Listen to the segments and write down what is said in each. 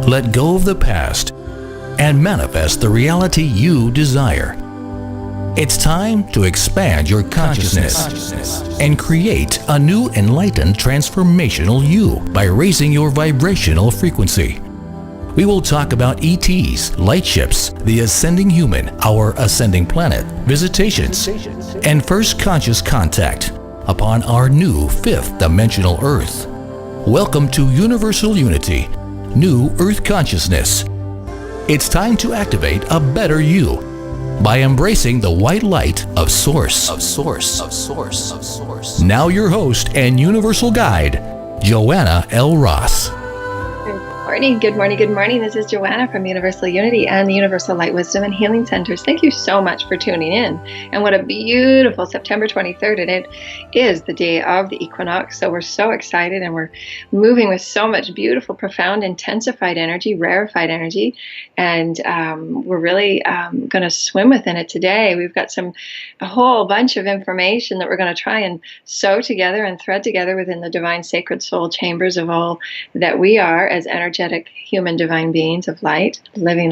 Let go of the past and manifest the reality you desire. It's time to expand your consciousness and create a new enlightened transformational you by raising your vibrational frequency. We will talk about ETs, light ships, the ascending human, our ascending planet, visitations, and first conscious contact upon our new fifth dimensional Earth. Welcome to Universal Unity, New Earth Consciousness. It's time to activate a better you by embracing the white light of Source. Now your host and universal guide, Joanna L. Ross. Good morning. This is Joanna from Universal Unity and the Universal Light Wisdom and Healing Centers. Thank you so much for tuning in. And what a beautiful September 23rd, and it is the day of the equinox. So we're so excited, and we're moving with so much beautiful, profound, intensified energy, rarefied energy. And we're really going to swim within it today. We've got a whole bunch of information that we're going to try and sew together and thread together within the divine sacred soul chambers of all that we are as energetic human divine beings of light, living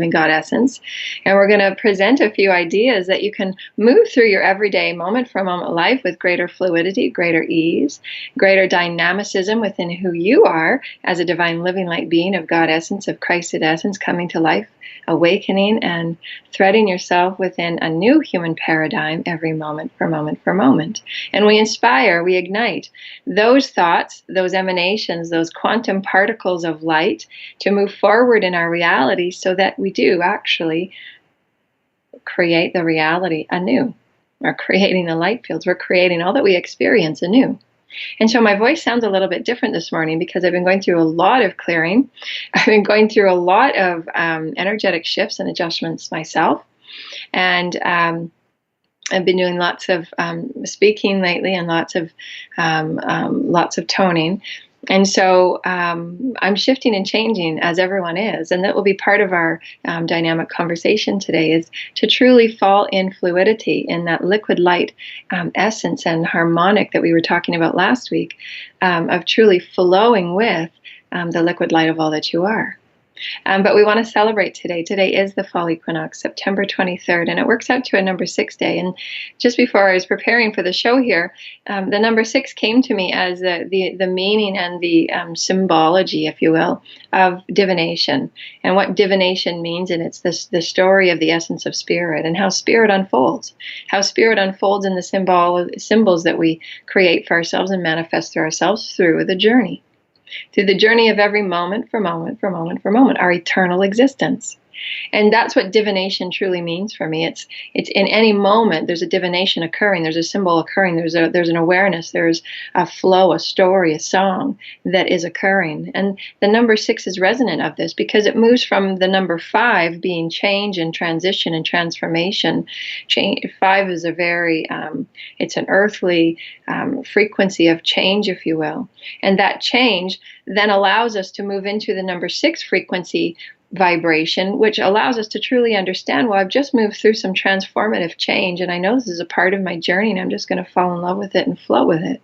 God essence. And we're going to present a few ideas that you can move through your everyday moment for moment life with greater fluidity, greater ease, greater dynamicism within who you are as a divine living light being of God essence, of Christed essence, coming to life, awakening and threading yourself within a new human paradigm every moment for moment. And we inspire, we ignite those thoughts, those emanations, those quantum particles of light to move forward in our reality so that we do actually create the reality anew. We're creating the light fields. We're creating all that we experience anew. And so my voice sounds a little bit different this morning because I've been going through a lot of clearing. I've been going through a lot of energetic shifts and adjustments myself. And I've been doing lots of speaking lately and lots of toning. And so I'm shifting and changing as everyone is. And that will be part of our dynamic conversation today, is to truly fall in fluidity in that liquid light essence and harmonic that we were talking about last week, of truly flowing with the liquid light of all that you are. But we want to celebrate today. Today is the fall equinox, September 23rd, and it works out to a number 6 day. And just before I was preparing for the show here, the number 6 came to me as the meaning and the symbology, if you will, of divination, and what divination means. And it's the story of the essence of spirit and how spirit unfolds in the symbols that we create for ourselves and manifest through ourselves through the journey of every moment for moment, our eternal existence. And that's what divination truly means for me. It's in any moment there's a divination occurring, there's a symbol occurring, there's an awareness, there's a flow, a story, a song that is occurring. And the number 6 is resonant of this because it moves from the number 5 being change and transition and transformation. 5 is a very it's an earthly frequency of change, if you will. And that change then allows us to move into the number 6 frequency vibration, which allows us to truly understand, well, I've just moved through some transformative change, and I know this is a part of my journey, and I'm just going to fall in love with it and flow with it.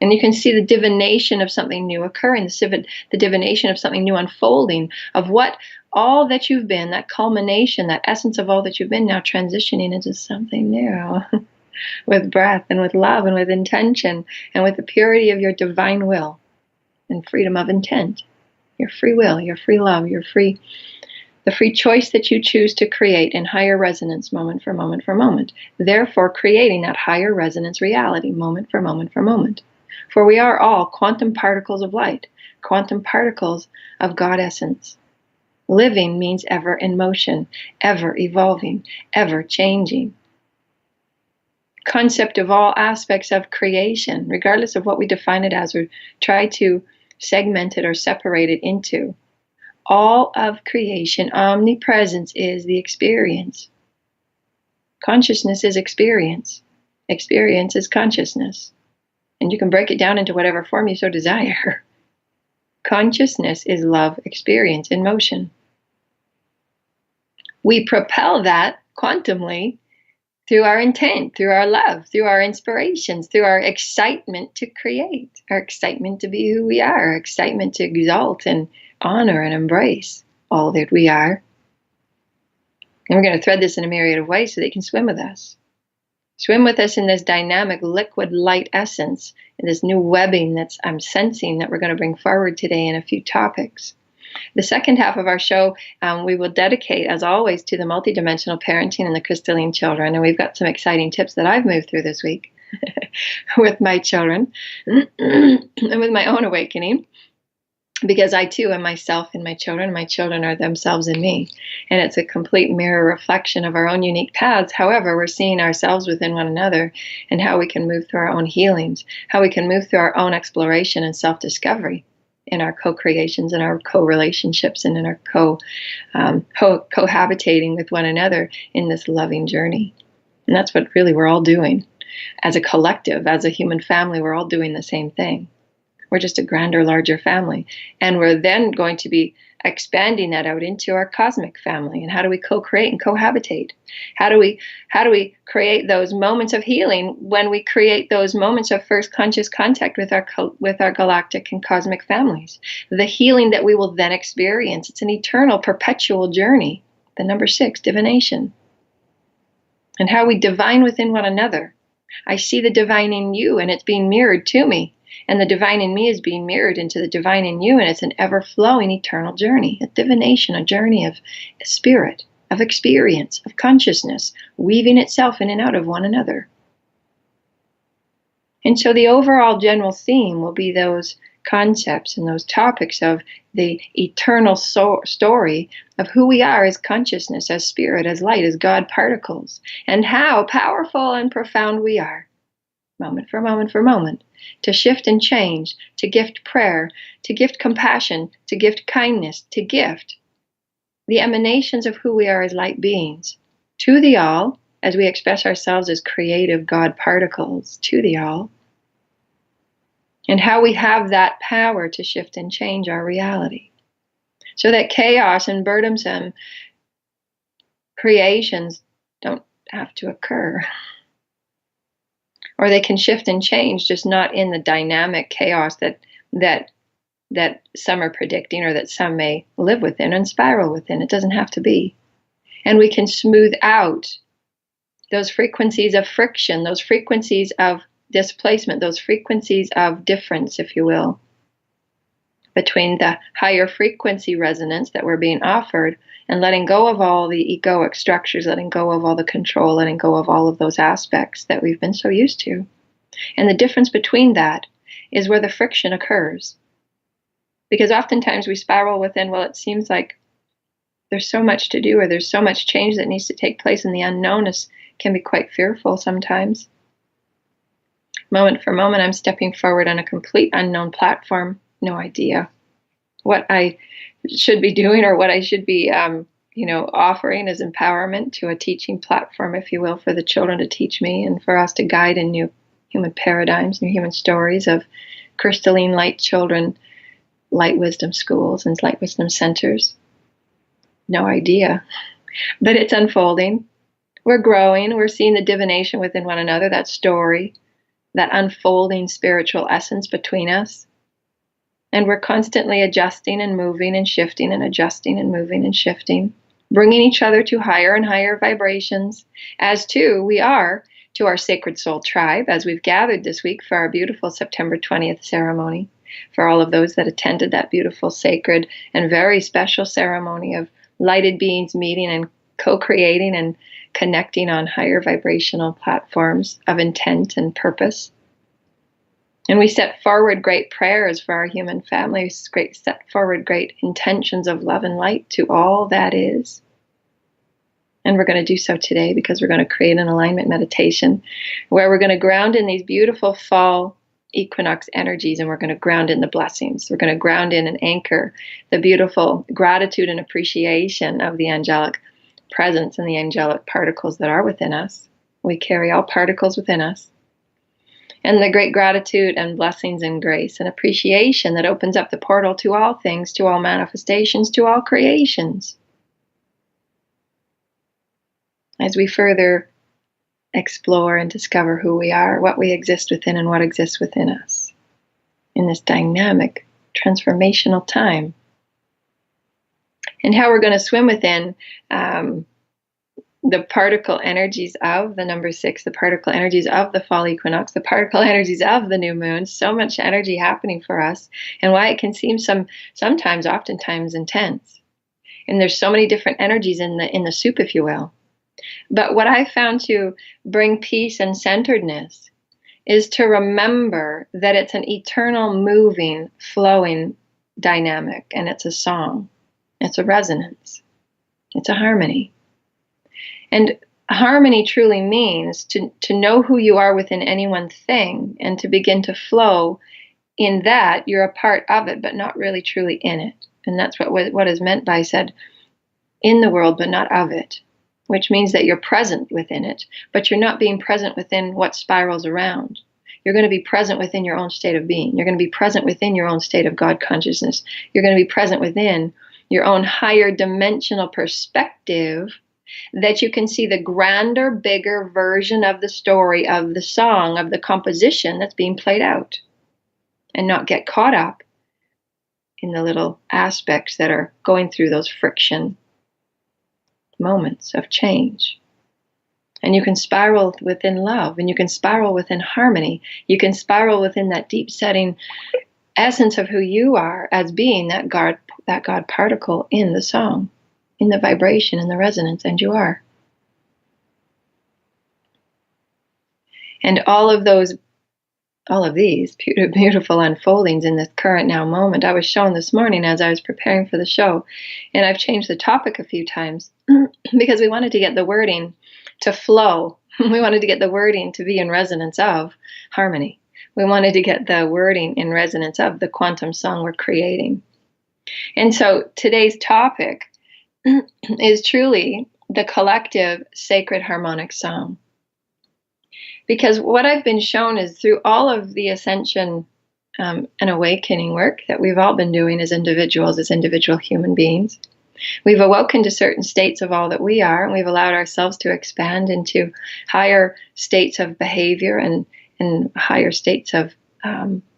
And you can see the divination of something new occurring, the divination of something new unfolding, of what all that you've been, that culmination, that essence of all that you've been, now transitioning into something new with breath and with love and with intention and with the purity of your divine will and freedom of intent. Your free will, your free love, the free choice that you choose to create in higher resonance moment for moment, therefore creating that higher resonance reality moment for moment. For we are all quantum particles of light, quantum particles of God essence. Living means ever in motion, ever evolving, ever changing. Concept of all aspects of creation, regardless of what we define it as or try to segment it or separate it into. All of creation, omnipresence is the experience. Consciousness is experience. Experience is consciousness. And you can break it down into whatever form you so desire. Consciousness is love experience in motion. We propel that quantumly through our intent, through our love, through our inspirations, through our excitement to create, our excitement to be who we are, our excitement to exalt and honor and embrace all that we are. And we're going to thread this in a myriad of ways so they can swim with us. Swim with us in this dynamic liquid light essence, in this new webbing that I'm sensing that we're going to bring forward today in a few topics. The second half of our show, we will dedicate, as always, to the multidimensional parenting and the crystalline children. And we've got some exciting tips that I've moved through this week with my children and with my own awakening. Because I too am myself in my children are themselves in me. And it's a complete mirror reflection of our own unique paths. However, we're seeing ourselves within one another and how we can move through our own healings, how we can move through our own exploration and self-discovery in our co-creations and our co-relationships and in our cohabitating with one another in this loving journey. And that's what really we're all doing. As a collective, as a human family, we're all doing the same thing. We're just a grander, larger family. And we're then going to be expanding that out into our cosmic family. And how do we co-create and cohabitate? How do we create those moments of healing when we create those moments of first conscious contact with our galactic and cosmic families? The healing that we will then experience. It's an eternal, perpetual journey. The number 6, divination. And how we divine within one another. I see the divine in you, and it's being mirrored to me. And the divine in me is being mirrored into the divine in you, and it's an ever-flowing eternal journey, a divination, a journey of spirit, of experience, of consciousness, weaving itself in and out of one another. And so the overall general theme will be those concepts and those topics of the eternal story of who we are as consciousness, as spirit, as light, as God particles, and how powerful and profound we are, moment for moment for moment, to shift and change, to gift prayer, to gift compassion, to gift kindness, to gift the emanations of who we are as light beings to the all, as we express ourselves as creative God particles to the all, and how we have that power to shift and change our reality so that chaos and burdensome creations don't have to occur. Or they can shift and change, just not in the dynamic chaos that some are predicting or that some may live within and spiral within. It doesn't have to be. And we can smooth out those frequencies of friction, those frequencies of displacement, those frequencies of difference, if you will, between the higher frequency resonance that we're being offered and letting go of all the egoic structures, letting go of all the control, letting go of all of those aspects that we've been so used to. And the difference between that is where the friction occurs. Because oftentimes we spiral within, well, it seems like there's so much to do or there's so much change that needs to take place, and the unknown can be quite fearful sometimes. Moment for moment, I'm stepping forward on a complete unknown platform, no idea what I should be doing or what I should be, offering as empowerment to a teaching platform, if you will, for the children to teach me and for us to guide in new human paradigms, new human stories of crystalline light children, light wisdom schools and light wisdom centers. No idea, but it's unfolding. We're growing. We're seeing the divination within one another, that story, that unfolding spiritual essence between us. And we're constantly adjusting and moving and shifting and adjusting and moving and shifting, bringing each other to higher and higher vibrations, as too we are to our Sacred Soul Tribe, as we've gathered this week for our beautiful September 20th ceremony, for all of those that attended that beautiful, sacred, and very special ceremony of lighted beings meeting and co-creating and connecting on higher vibrational platforms of intent and purpose. And we set forward great prayers for our human families, set forward great intentions of love and light to all that is. And we're going to do so today because we're going to create an alignment meditation where we're going to ground in these beautiful fall equinox energies, and we're going to ground in the blessings. We're going to ground in and anchor the beautiful gratitude and appreciation of the angelic presence and the angelic particles that are within us. We carry all particles within us. And the great gratitude and blessings and grace and appreciation that opens up the portal to all things, to all manifestations, to all creations. As we further explore and discover who we are, what we exist within, and what exists within us in this dynamic, transformational time and how we're going to swim within the particle energies of the number 6, the particle energies of the fall equinox, the particle energies of the new moon. So much energy happening for us, and why it can seem sometimes, oftentimes intense. And there's so many different energies in the soup, if you will. But what I found to bring peace and centeredness is to remember that it's an eternal, moving, flowing dynamic, and it's a song. It's a resonance. It's a harmony. And harmony truly means to know who you are within any one thing and to begin to flow in that. You're a part of it, but not really truly in it. And that's what is meant by said, in the world, but not of it, which means that you're present within it, but you're not being present within what spirals around. You're going to be present within your own state of being. You're going to be present within your own state of God consciousness. You're going to be present within your own higher dimensional perspective, that you can see the grander, bigger version of the story, of the song, of the composition that's being played out, and not get caught up in the little aspects that are going through those friction moments of change. And you can spiral within love, and you can spiral within harmony. You can spiral within that deep setting essence of who you are as being that God particle in the song, in the vibration, in the resonance, and you are. And all of these beautiful unfoldings in this current now moment, I was shown this morning as I was preparing for the show, and I've changed the topic a few times because we wanted to get the wording to flow. We wanted to get the wording to be in resonance of harmony. We wanted to get the wording in resonance of the quantum song we're creating. And so today's topic is truly the collective sacred harmonic song. Because what I've been shown is through all of the ascension and awakening work that we've all been doing as individuals, as individual human beings, we've awoken to certain states of all that we are, and we've allowed ourselves to expand into higher states of behavior and higher states of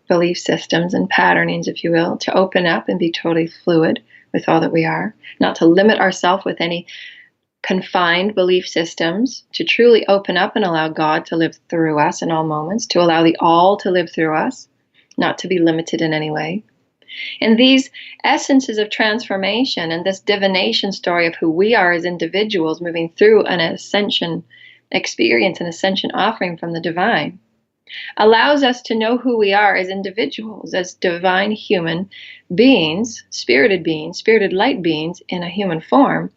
belief systems and patternings, if you will, to open up and be totally fluid with all that we are, not to limit ourselves with any confined belief systems, to truly open up and allow God to live through us in all moments, to allow the all to live through us, not to be limited in any way. And these essences of transformation and this divination story of who we are as individuals moving through an ascension experience, an ascension offering from the divine, allows us to know who we are as individuals, as divine human beings, spirited light beings in a human form,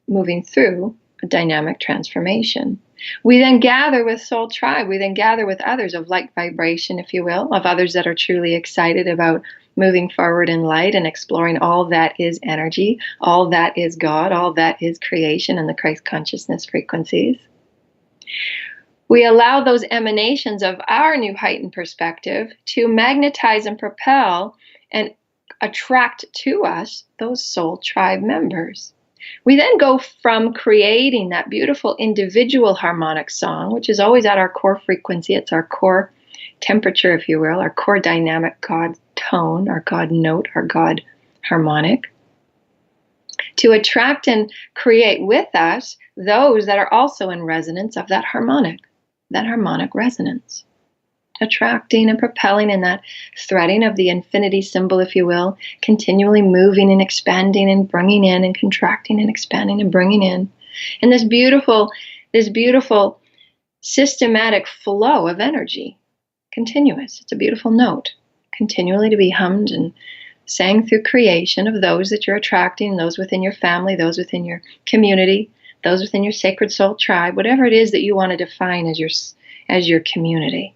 moving through a dynamic transformation. We then gather with Soul Tribe. We then gather with others of like vibration, if you will, of others that are truly excited about moving forward in light and exploring all that is energy, all that is God, all that is creation and the Christ consciousness frequencies. We allow those emanations of our new heightened perspective to magnetize and propel and attract to us those Soul Tribe members. We then go from creating that beautiful individual harmonic song, which is always at our core frequency, it's our core temperature, if you will, our core dynamic God tone, our God note, our God harmonic, to attract and create with us those that are also in resonance of that harmonic resonance. Attracting and propelling in that threading of the infinity symbol, if you will, continually moving and expanding and bringing in and contracting and expanding and bringing in. And this beautiful systematic flow of energy, continuous. It's a beautiful note, continually to be hummed and sang through creation of those that you're attracting, those within your family, those within your community, those within your sacred soul tribe, whatever it is that you want to define as your community.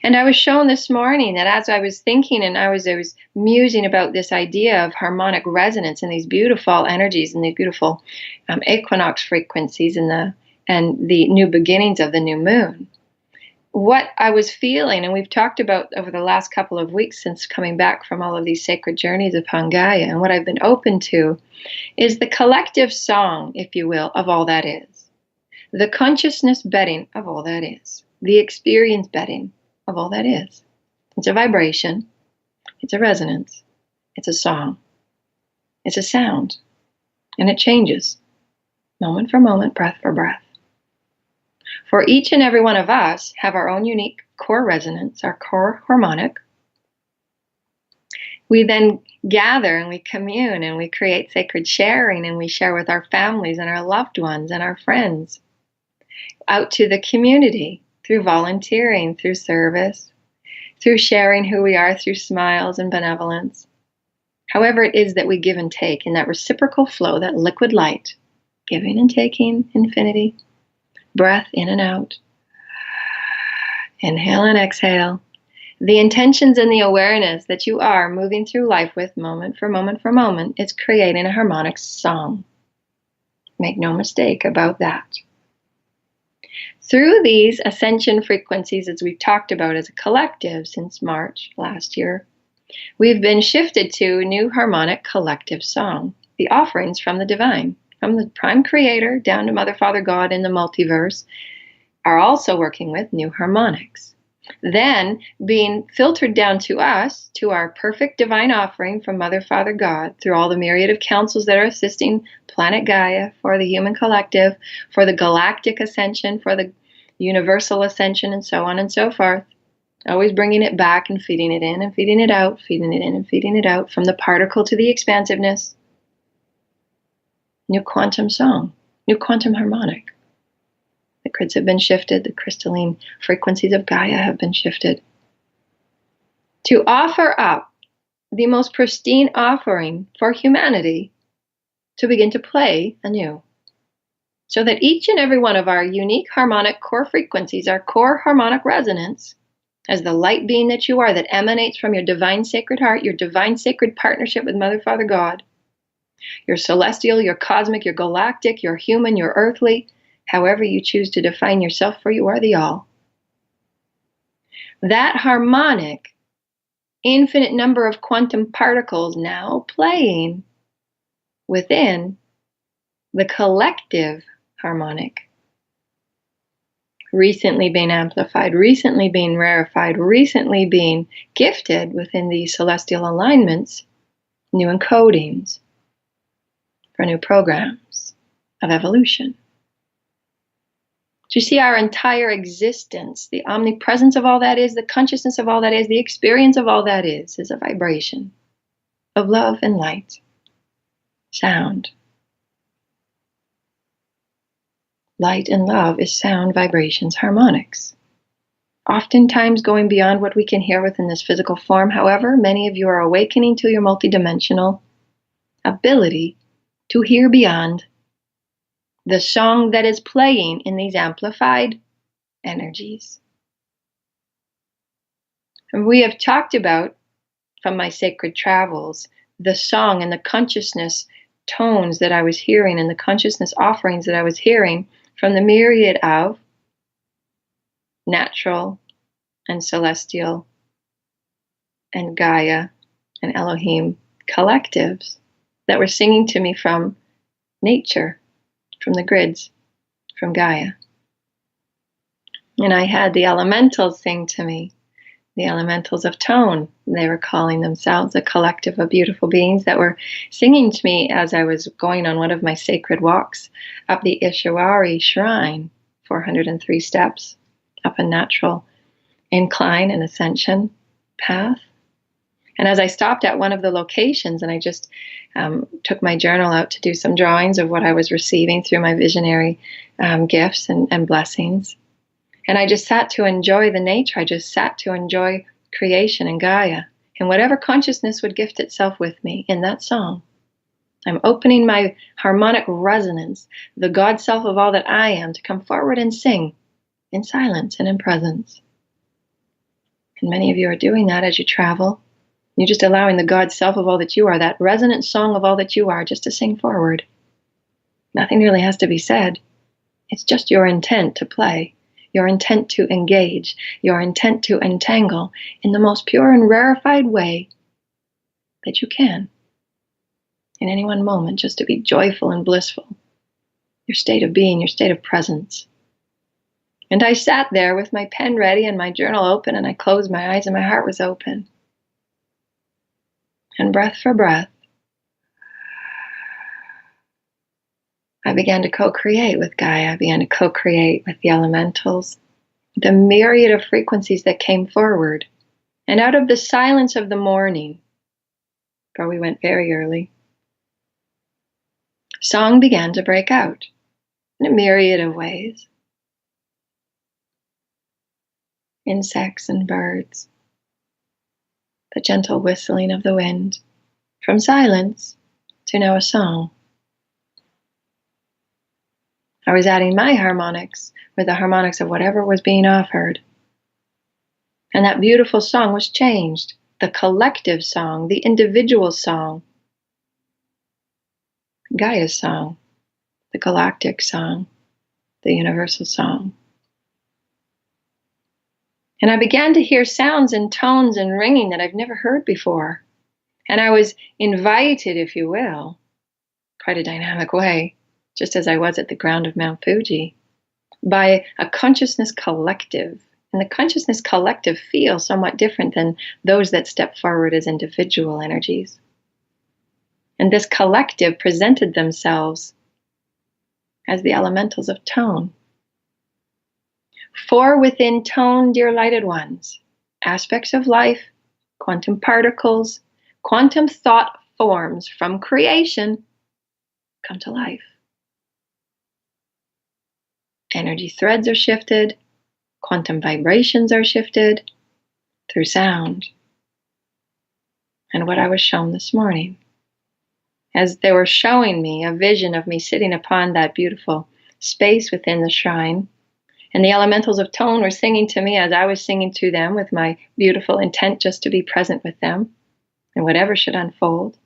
And I was shown this morning that as I was thinking and I was musing about this idea of harmonic resonance and these beautiful energies and these beautiful equinox frequencies and the new beginnings of the new moon, what I was feeling, and we've talked about over the last couple of weeks since coming back from all of these sacred journeys of Pangaya, and what I've been open to is the collective song, if you will, of all that is. The consciousness bedding of all that is. The experience bedding of all that is. It's a vibration. It's a resonance. It's a song. It's a sound, and it changes, moment for moment, breath for breath. For each and every one of us have our own unique core resonance, our core harmonic. We then gather and we commune and we create sacred sharing, and we share with our families and our loved ones and our friends, out to the community through volunteering, through service, through sharing who we are, through smiles and benevolence. However it is that we give and take in that reciprocal flow, that liquid light, giving and taking, infinity, breath in and out, inhale and exhale. The intentions and the awareness that you are moving through life with, moment for moment for moment, is creating a harmonic song. Make no mistake about that. Through these ascension frequencies, as we've talked about as a collective since March last year, we've been shifted to a new harmonic collective song, the offerings from the divine, from the prime creator down to Mother, Father, God in the multiverse, are also working with new harmonics. Then being filtered down to us, to our perfect divine offering from Mother, Father, God, through all the myriad of councils that are assisting planet Gaia, for the human collective, for the galactic ascension, for the universal ascension, and so on and so forth. Always bringing it back and feeding it in and feeding it out, feeding it in and feeding it out, from the particle to the expansiveness. New quantum song, new quantum harmonic. The grids have been shifted. The crystalline frequencies of Gaia have been shifted. To offer up the most pristine offering for humanity to begin to play anew. So that each and every one of our unique harmonic core frequencies, our core harmonic resonance, as the light being that you are, that emanates from your divine sacred heart, your divine sacred partnership with Mother, Father, God, your celestial, your cosmic, your galactic, your human, your earthly, however you choose to define yourself, for you are the all. That harmonic, infinite number of quantum particles now playing within the collective harmonic, recently being amplified, recently being rarefied, recently being gifted within these celestial alignments, new encodings for new programs of evolution. Do you see our entire existence, the omnipresence of all that is, the consciousness of all that is, the experience of all that is a vibration of love and light, sound. Light and love is sound, vibrations, harmonics. Oftentimes going beyond what we can hear within this physical form. However, many of you are awakening to your multidimensional ability to hear beyond the song that is playing in these amplified energies. And we have talked about, from my sacred travels, the song and the consciousness tones that I was hearing and the consciousness offerings that I was hearing from the myriad of natural and celestial and Gaia and Elohim collectives that were singing to me from nature, from the grids, from Gaia. And I had the elementals sing to me, the elementals of tone. They were calling themselves a collective of beautiful beings that were singing to me as I was going on one of my sacred walks up the Ishawari shrine, 403 steps, up a natural incline and ascension path. And as I stopped at one of the locations, and I just took my journal out to do some drawings of what I was receiving through my visionary gifts and blessings. And I just sat to enjoy the nature. I just sat to enjoy creation and Gaia and whatever consciousness would gift itself with me in that song. I'm opening my harmonic resonance, the God self of all that I am, to come forward and sing in silence and in presence. And many of you are doing that as you travel. You're just allowing the God self of all that you are, that resonant song of all that you are, just to sing forward. Nothing really has to be said. It's just your intent to play, your intent to engage, your intent to entangle in the most pure and rarefied way that you can. In any one moment, just to be joyful and blissful. Your state of being, your state of presence. And I sat there with my pen ready and my journal open, and I closed my eyes and my heart was open. And breath for breath, began to co-create with Gaia. I began to co-create with the elementals, the myriad of frequencies that came forward. And out of the silence of the morning, for we went very early, song began to break out in a myriad of ways. Insects and birds, the gentle whistling of the wind, from silence to now a song. I was adding my harmonics with the harmonics of whatever was being offered. And that beautiful song was changed. The collective song, the individual song, Gaia's song, the galactic song, the universal song. And I began to hear sounds and tones and ringing that I've never heard before. And I was invited, if you will, quite a dynamic way, just as I was at the ground of Mount Fuji, by a consciousness collective. And the consciousness collective feels somewhat different than those that step forward as individual energies. And this collective presented themselves as the elementals of tone. For within tone, dear lighted ones, aspects of life, quantum particles, quantum thought forms from creation come to life. Energy threads are shifted, quantum vibrations are shifted through sound. And what I was shown this morning, as they were showing me a vision of me sitting upon that beautiful space within the shrine, and the elementals of tone were singing to me as I was singing to them with my beautiful intent just to be present with them and whatever should unfold.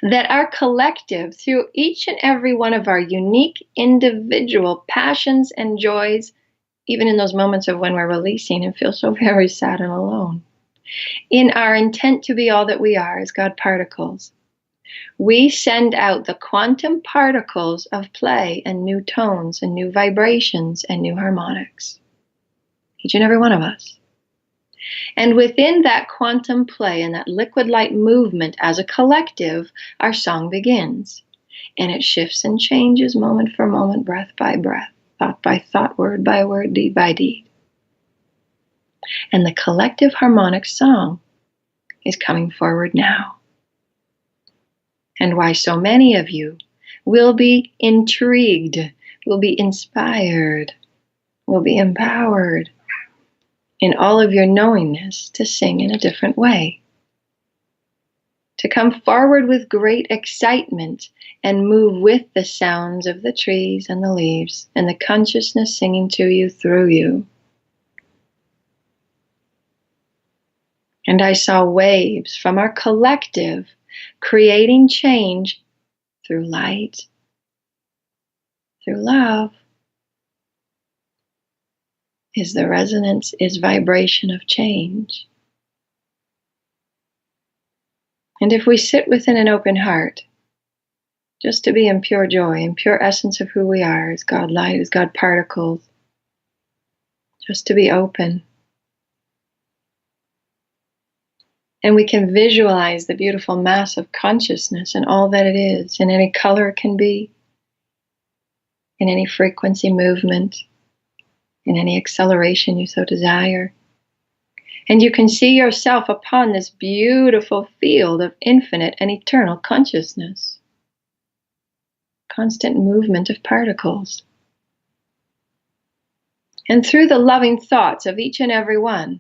That our collective, through each and every one of our unique individual passions and joys, even in those moments of when we're releasing and feel so very sad and alone, in our intent to be all that we are as God particles, we send out the quantum particles of play and new tones and new vibrations and new harmonics. Each and every one of us. And within that quantum play and that liquid light movement as a collective, our song begins. And it shifts and changes moment for moment, breath by breath, thought by thought, word by word, deed by deed. And the collective harmonic song is coming forward now. And why so many of you will be intrigued, will be inspired, will be empowered in all of your knowingness to sing in a different way. To come forward with great excitement and move with the sounds of the trees and the leaves and the consciousness singing to you through you. And I saw waves from our collective creating change through light, through love. Is the resonance, is vibration of change. And if we sit within an open heart, just to be in pure joy, in pure essence of who we are, as God light, as God particles, just to be open. And we can visualize the beautiful mass of consciousness and all that it is, in any color it can be, in any frequency movement, in any acceleration you so desire. And you can see yourself upon this beautiful field of infinite and eternal consciousness. Constant movement of particles. And through the loving thoughts of each and every one,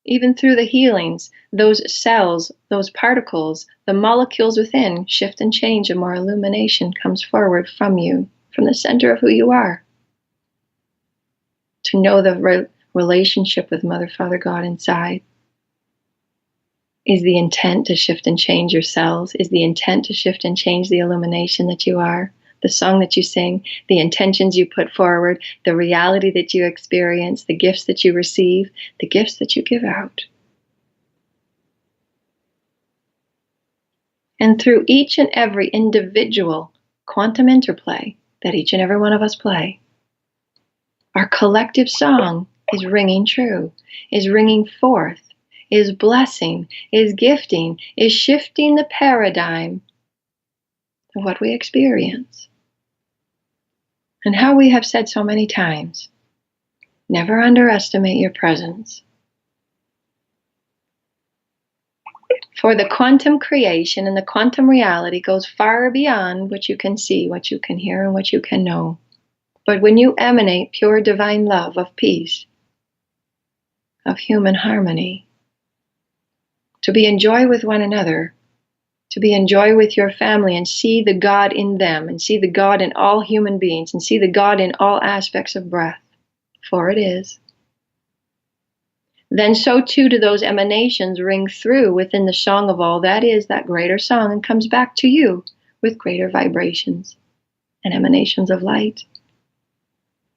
even through the healings, those cells, those particles, the molecules within shift and change, and more illumination comes forward from you, from the center of who you are. To know the relationship with Mother, Father, God inside. Is the intent to shift and change your cells? Is the intent to shift and change the illumination that you are? The song that you sing, the intentions you put forward, the reality that you experience, the gifts that you receive, the gifts that you give out. And through each and every individual quantum interplay that each and every one of us play, our collective song is ringing true, is ringing forth, is blessing, is gifting, is shifting the paradigm of what we experience. And how we have said so many times, never underestimate your presence. For the quantum creation and the quantum reality goes far beyond what you can see, what you can hear, and what you can know. But when you emanate pure divine love of peace, of human harmony, to be in joy with one another, to be in joy with your family and see the God in them and see the God in all human beings and see the God in all aspects of breath, for it is, then so too do those emanations ring through within the song of all that is, that greater song, and comes back to you with greater vibrations and emanations of light.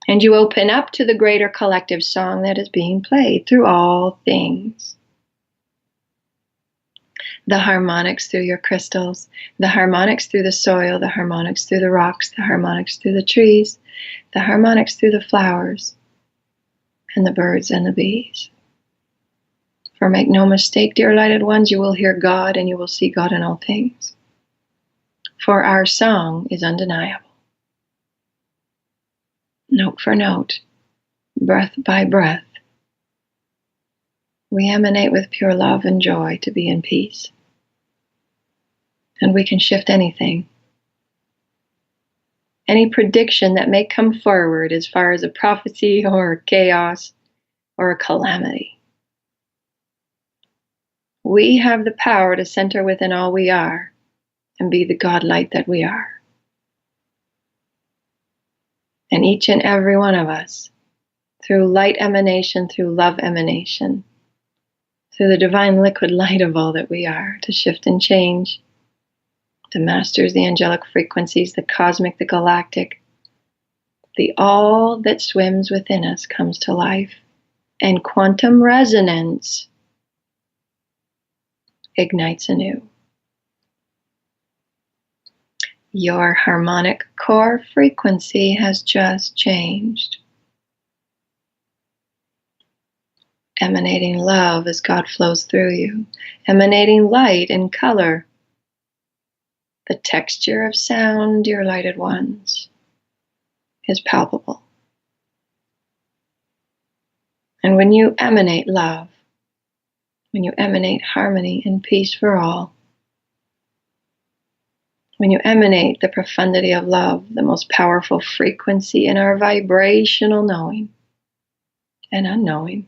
And you open up to the greater collective song that is being played through all things. The harmonics through your crystals, the harmonics through the soil, the harmonics through the rocks, the harmonics through the trees, the harmonics through the flowers, and the birds and the bees. For make no mistake, dear lighted ones, you will hear God and you will see God in all things. For our song is undeniable. Note for note, breath by breath, we emanate with pure love and joy to be in peace. And we can shift anything. Any prediction that may come forward as far as a prophecy or chaos or a calamity. We have the power to center within all we are and be the God light that we are. And each and every one of us, through light emanation, through love emanation, through the divine liquid light of all that we are, to shift and change, the masters, the angelic frequencies, the cosmic, the galactic, the all that swims within us comes to life, and quantum resonance ignites anew. Your harmonic core frequency has just changed. Emanating love as God flows through you. Emanating light and color. The texture of sound, dear lighted ones, is palpable. And when you emanate love, when you emanate harmony and peace for all, when you emanate the profundity of love, the most powerful frequency in our vibrational knowing and unknowing,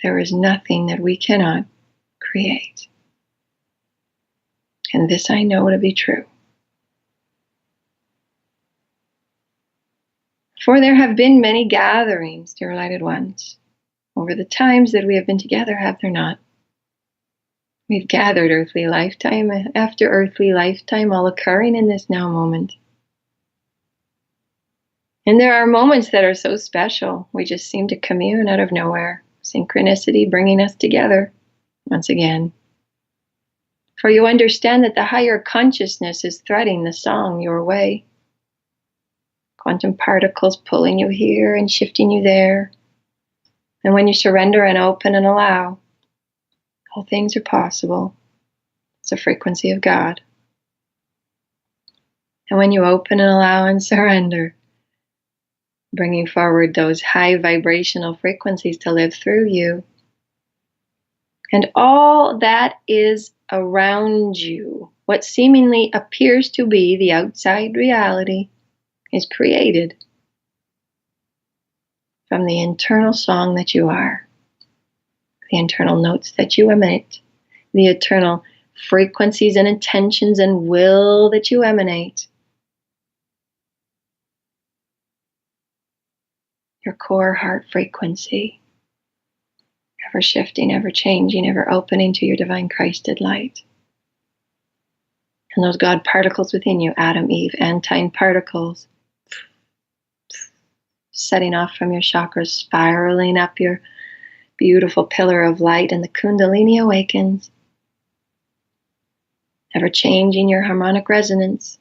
there is nothing that we cannot create. And this I know to be true. For there have been many gatherings, dear lighted ones, over the times that we have been together, have there not? We've gathered earthly lifetime after earthly lifetime, all occurring in this now moment. And there are moments that are so special, we just seem to commune out of nowhere. Synchronicity bringing us together once again. For you understand that the higher consciousness is threading the song your way. Quantum particles pulling you here and shifting you there. And when you surrender and open and allow, all things are possible. It's a frequency of God. And when you open and allow and surrender, bringing forward those high vibrational frequencies to live through you, and all that is around you, what seemingly appears to be the outside reality, is created from the internal song that you are, the internal notes that you emit, the eternal frequencies and intentions and will that you emanate. Your core heart frequency, ever shifting, ever changing, ever opening to your divine Christed light. And those God particles within you, Adam, Eve, Antine particles, setting off from your chakras, spiraling up your beautiful pillar of light, and the Kundalini awakens, ever changing your harmonic resonance,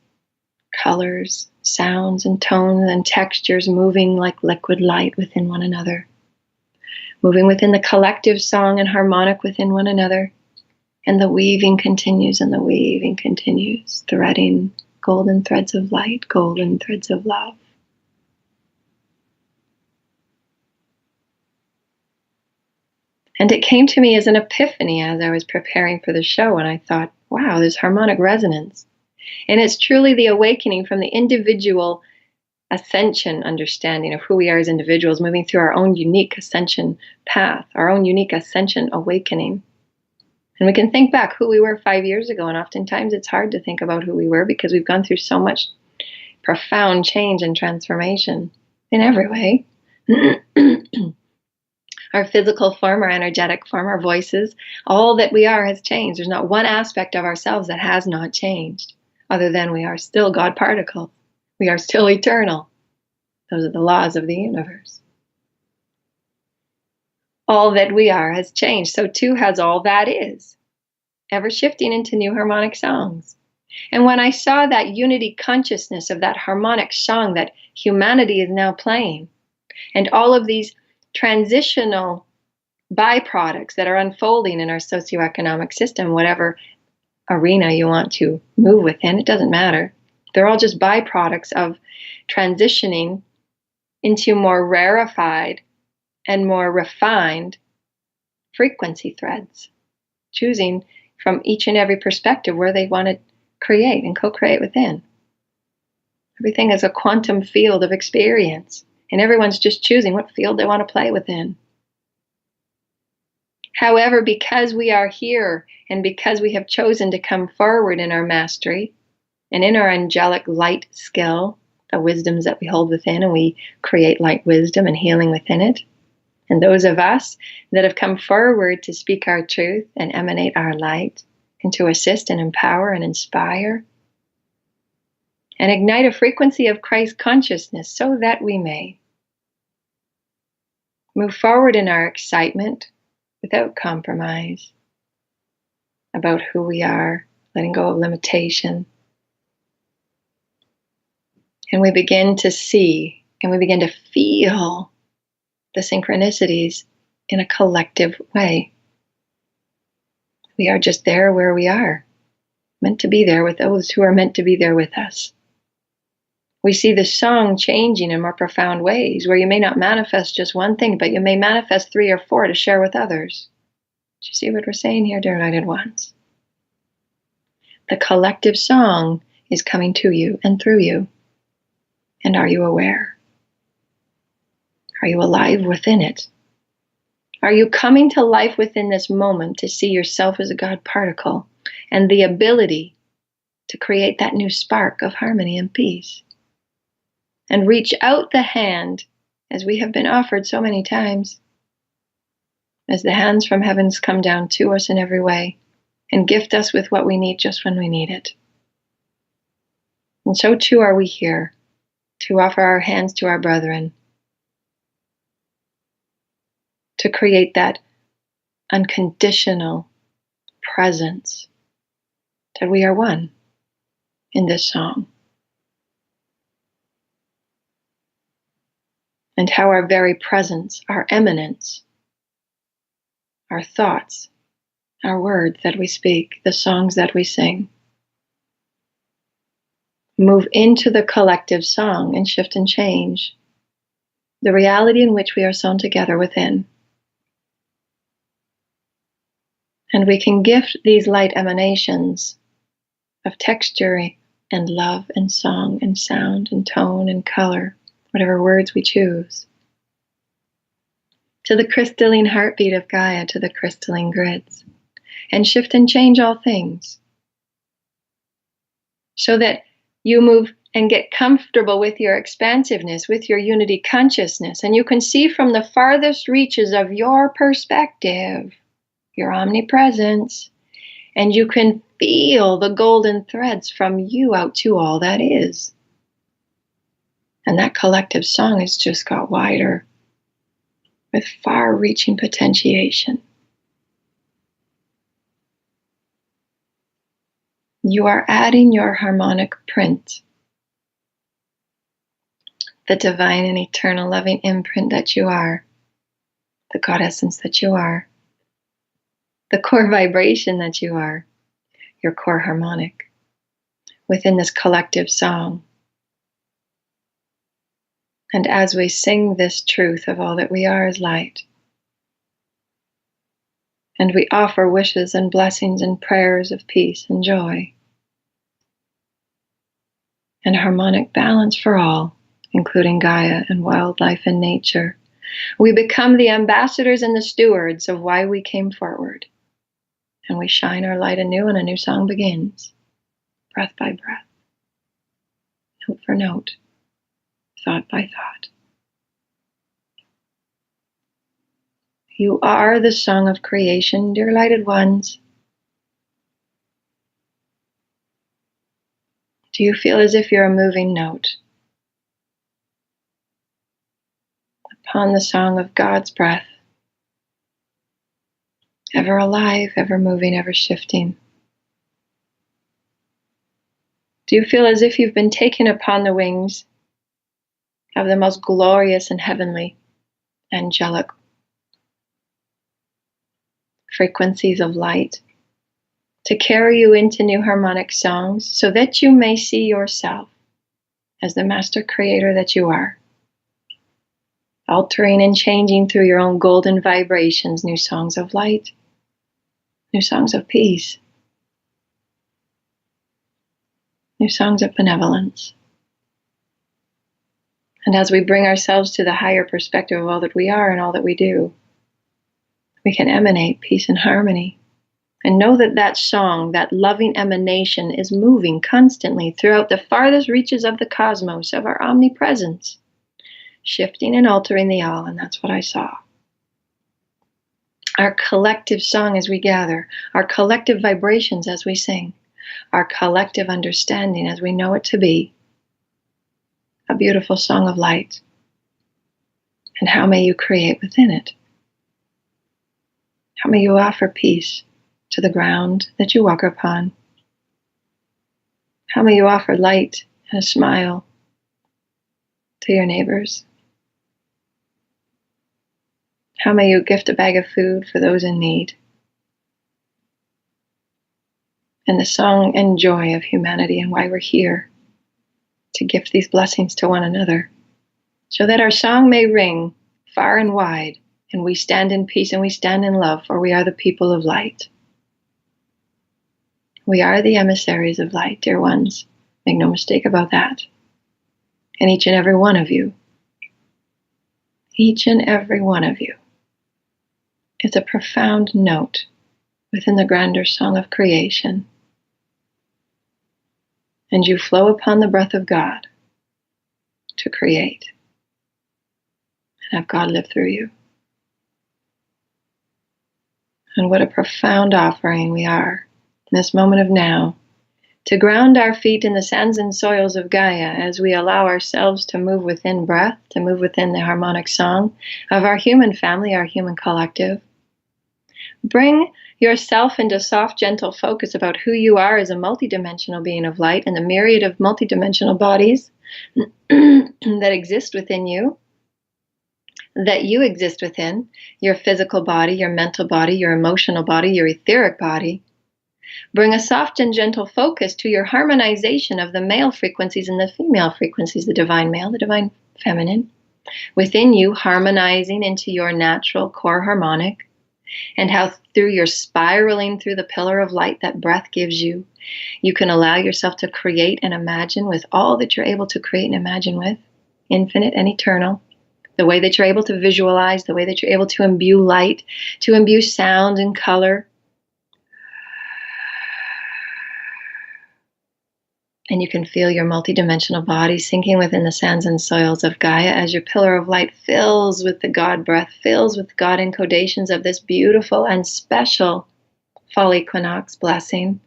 colors, sounds, and tones and textures moving like liquid light within one another, moving within the collective song and harmonic within one another. And the weaving continues and the weaving continues, threading golden threads of light, golden threads of love. And it came to me as an epiphany as I was preparing for the show, and I thought, wow, there's harmonic resonance. And it's truly the awakening from the individual ascension understanding of who we are as individuals, moving through our own unique ascension path, our own unique ascension awakening. And we can think back who we were 5 years ago, and oftentimes it's hard to think about who we were because we've gone through so much profound change and transformation in every way. Our physical form, our energetic form, our voices, all that we are has changed. There's not one aspect of ourselves that has not changed, other than we are still God particles. We are still eternal. Those are the laws of the universe. All that we are has changed, so too has all that is, ever shifting into new harmonic songs. And when I saw that unity consciousness of that harmonic song that humanity is now playing, and all of these transitional byproducts that are unfolding in our socioeconomic system, whatever arena you want to move within, it doesn't matter. They're all just byproducts of transitioning into more rarefied and more refined frequency threads, choosing from each and every perspective where they want to create and co-create within. Everything is a quantum field of experience, and everyone's just choosing what field they want to play within. However, because we are here and because we have chosen to come forward in our mastery and in our angelic light skill, the wisdoms that we hold within, and we create light wisdom and healing within it, and those of us that have come forward to speak our truth and emanate our light and to assist and empower and inspire and ignite a frequency of Christ consciousness so that we may move forward in our excitement without compromise about who we are, letting go of limitation. And we begin to see and we begin to feel the synchronicities in a collective way. We are just there where we are, meant to be there with those who are meant to be there with us. We see the song changing in more profound ways, where you may not manifest just one thing, but you may manifest 3 or 4 to share with others. Do you see what we're saying here, dear United Ones? The collective song is coming to you and through you. And are you aware? Are you alive within it? Are you coming to life within this moment to see yourself as a God particle and the ability to create that new spark of harmony and peace? And reach out the hand, as we have been offered so many times, as the hands from heavens come down to us in every way and gift us with what we need just when we need it. And so too are we here to offer our hands to our brethren, to create that unconditional presence that we are one in this song. And how our very presence, our eminence, our thoughts, our words that we speak, the songs that we sing, move into the collective song and shift and change the reality in which we are sewn together within. And we can gift these light emanations of texture and love and song and sound and tone and color, whatever words we choose, to the crystalline heartbeat of Gaia, to the crystalline grids, and shift and change all things so that you move and get comfortable with your expansiveness, with your unity consciousness, and you can see from the farthest reaches of your perspective, your omnipresence, and you can feel the golden threads from you out to all that is. And that collective song has just got wider with far-reaching potentiation. You are adding your harmonic print, the divine and eternal loving imprint that you are, the God essence that you are, the core vibration that you are, your core harmonic, within this collective song. And as we sing this truth of all that we are as light, and we offer wishes and blessings and prayers of peace and joy, and harmonic balance for all, including Gaia and wildlife and nature, we become the ambassadors and the stewards of why we came forward. And we shine our light anew, and a new song begins, breath by breath, note for note, thought by thought. You are the song of creation, dear lighted ones. Do you feel as if you're a moving note upon the song of God's breath, ever alive, ever moving, ever shifting? Do you feel as if you've been taken upon the wings of the most glorious and heavenly, angelic frequencies of light to carry you into new harmonic songs so that you may see yourself as the master creator that you are, altering and changing through your own golden vibrations, new songs of light, new songs of peace, new songs of benevolence. And as we bring ourselves to the higher perspective of all that we are and all that we do, we can emanate peace and harmony. And know that that song, that loving emanation, is moving constantly throughout the farthest reaches of the cosmos, of our omnipresence, shifting and altering the all, and that's what I saw. Our collective song as we gather, our collective vibrations as we sing, our collective understanding as we know it to be, a beautiful song of light. And how may you create within it? How may you offer peace to the ground that you walk upon? How may you offer light and a smile to your neighbors? How may you gift a bag of food for those in need? And the song and joy of humanity and why we're here, to gift these blessings to one another, so that our song may ring far and wide, and we stand in peace and we stand in love, for we are the people of light. We are the emissaries of light, dear ones. Make no mistake about that. And each and every one of you, each and every one of you, is a profound note within the grander song of creation. And you flow upon the breath of God to create and have God live through you. And what a profound offering we are in this moment of now, to ground our feet in the sands and soils of Gaia as we allow ourselves to move within breath, to move within the harmonic song of our human family, our human collective. Bring yourself into soft, gentle focus about who you are as a multidimensional being of light and the myriad of multidimensional bodies that exist within you, that you exist within, your physical body, your mental body, your emotional body, your etheric body. Bring a soft and gentle focus to your harmonization of the male frequencies and the female frequencies, the divine male, the divine feminine, within you, harmonizing into your natural core harmonic, and how through your spiraling through the pillar of light that breath gives you, you can allow yourself to create and imagine with all that you're able to create and imagine with, infinite and eternal, the way that you're able to visualize, the way that you're able to imbue light, to imbue sound and color. And you can feel your multidimensional body sinking within the sands and soils of Gaia as your pillar of light fills with the God breath, fills with God encodations of this beautiful and special fall equinox blessing,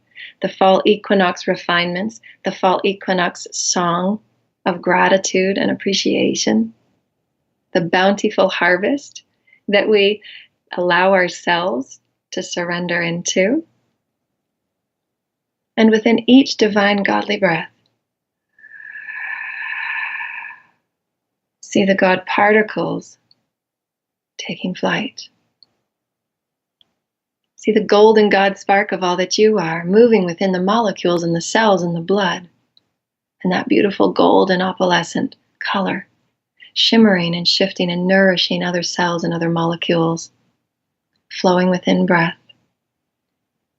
the fall equinox refinements, the fall equinox song of gratitude and appreciation, the bountiful harvest that we allow ourselves to surrender into. And within each divine godly breath, see the God particles taking flight. See the golden God spark of all that you are moving within the molecules and the cells and the blood, And that beautiful golden opalescent color, shimmering and shifting and nourishing other cells and other molecules, flowing within breath.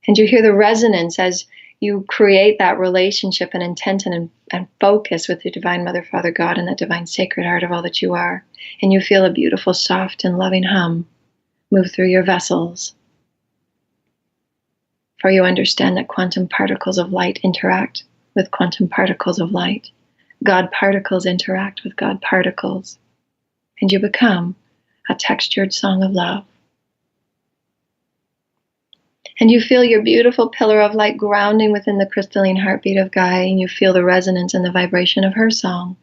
And you hear the resonance as you create that relationship and intention and focus with the Divine Mother, Father, God, and that divine sacred heart of all that you are. And you feel a beautiful, soft, and loving hum move through your vessels. For you understand that quantum particles of light interact with quantum particles of light. God particles interact with God particles. And you become a textured song of love. And you feel your beautiful pillar of light grounding within the crystalline heartbeat of Gaia, and you feel the resonance and the vibration of her song.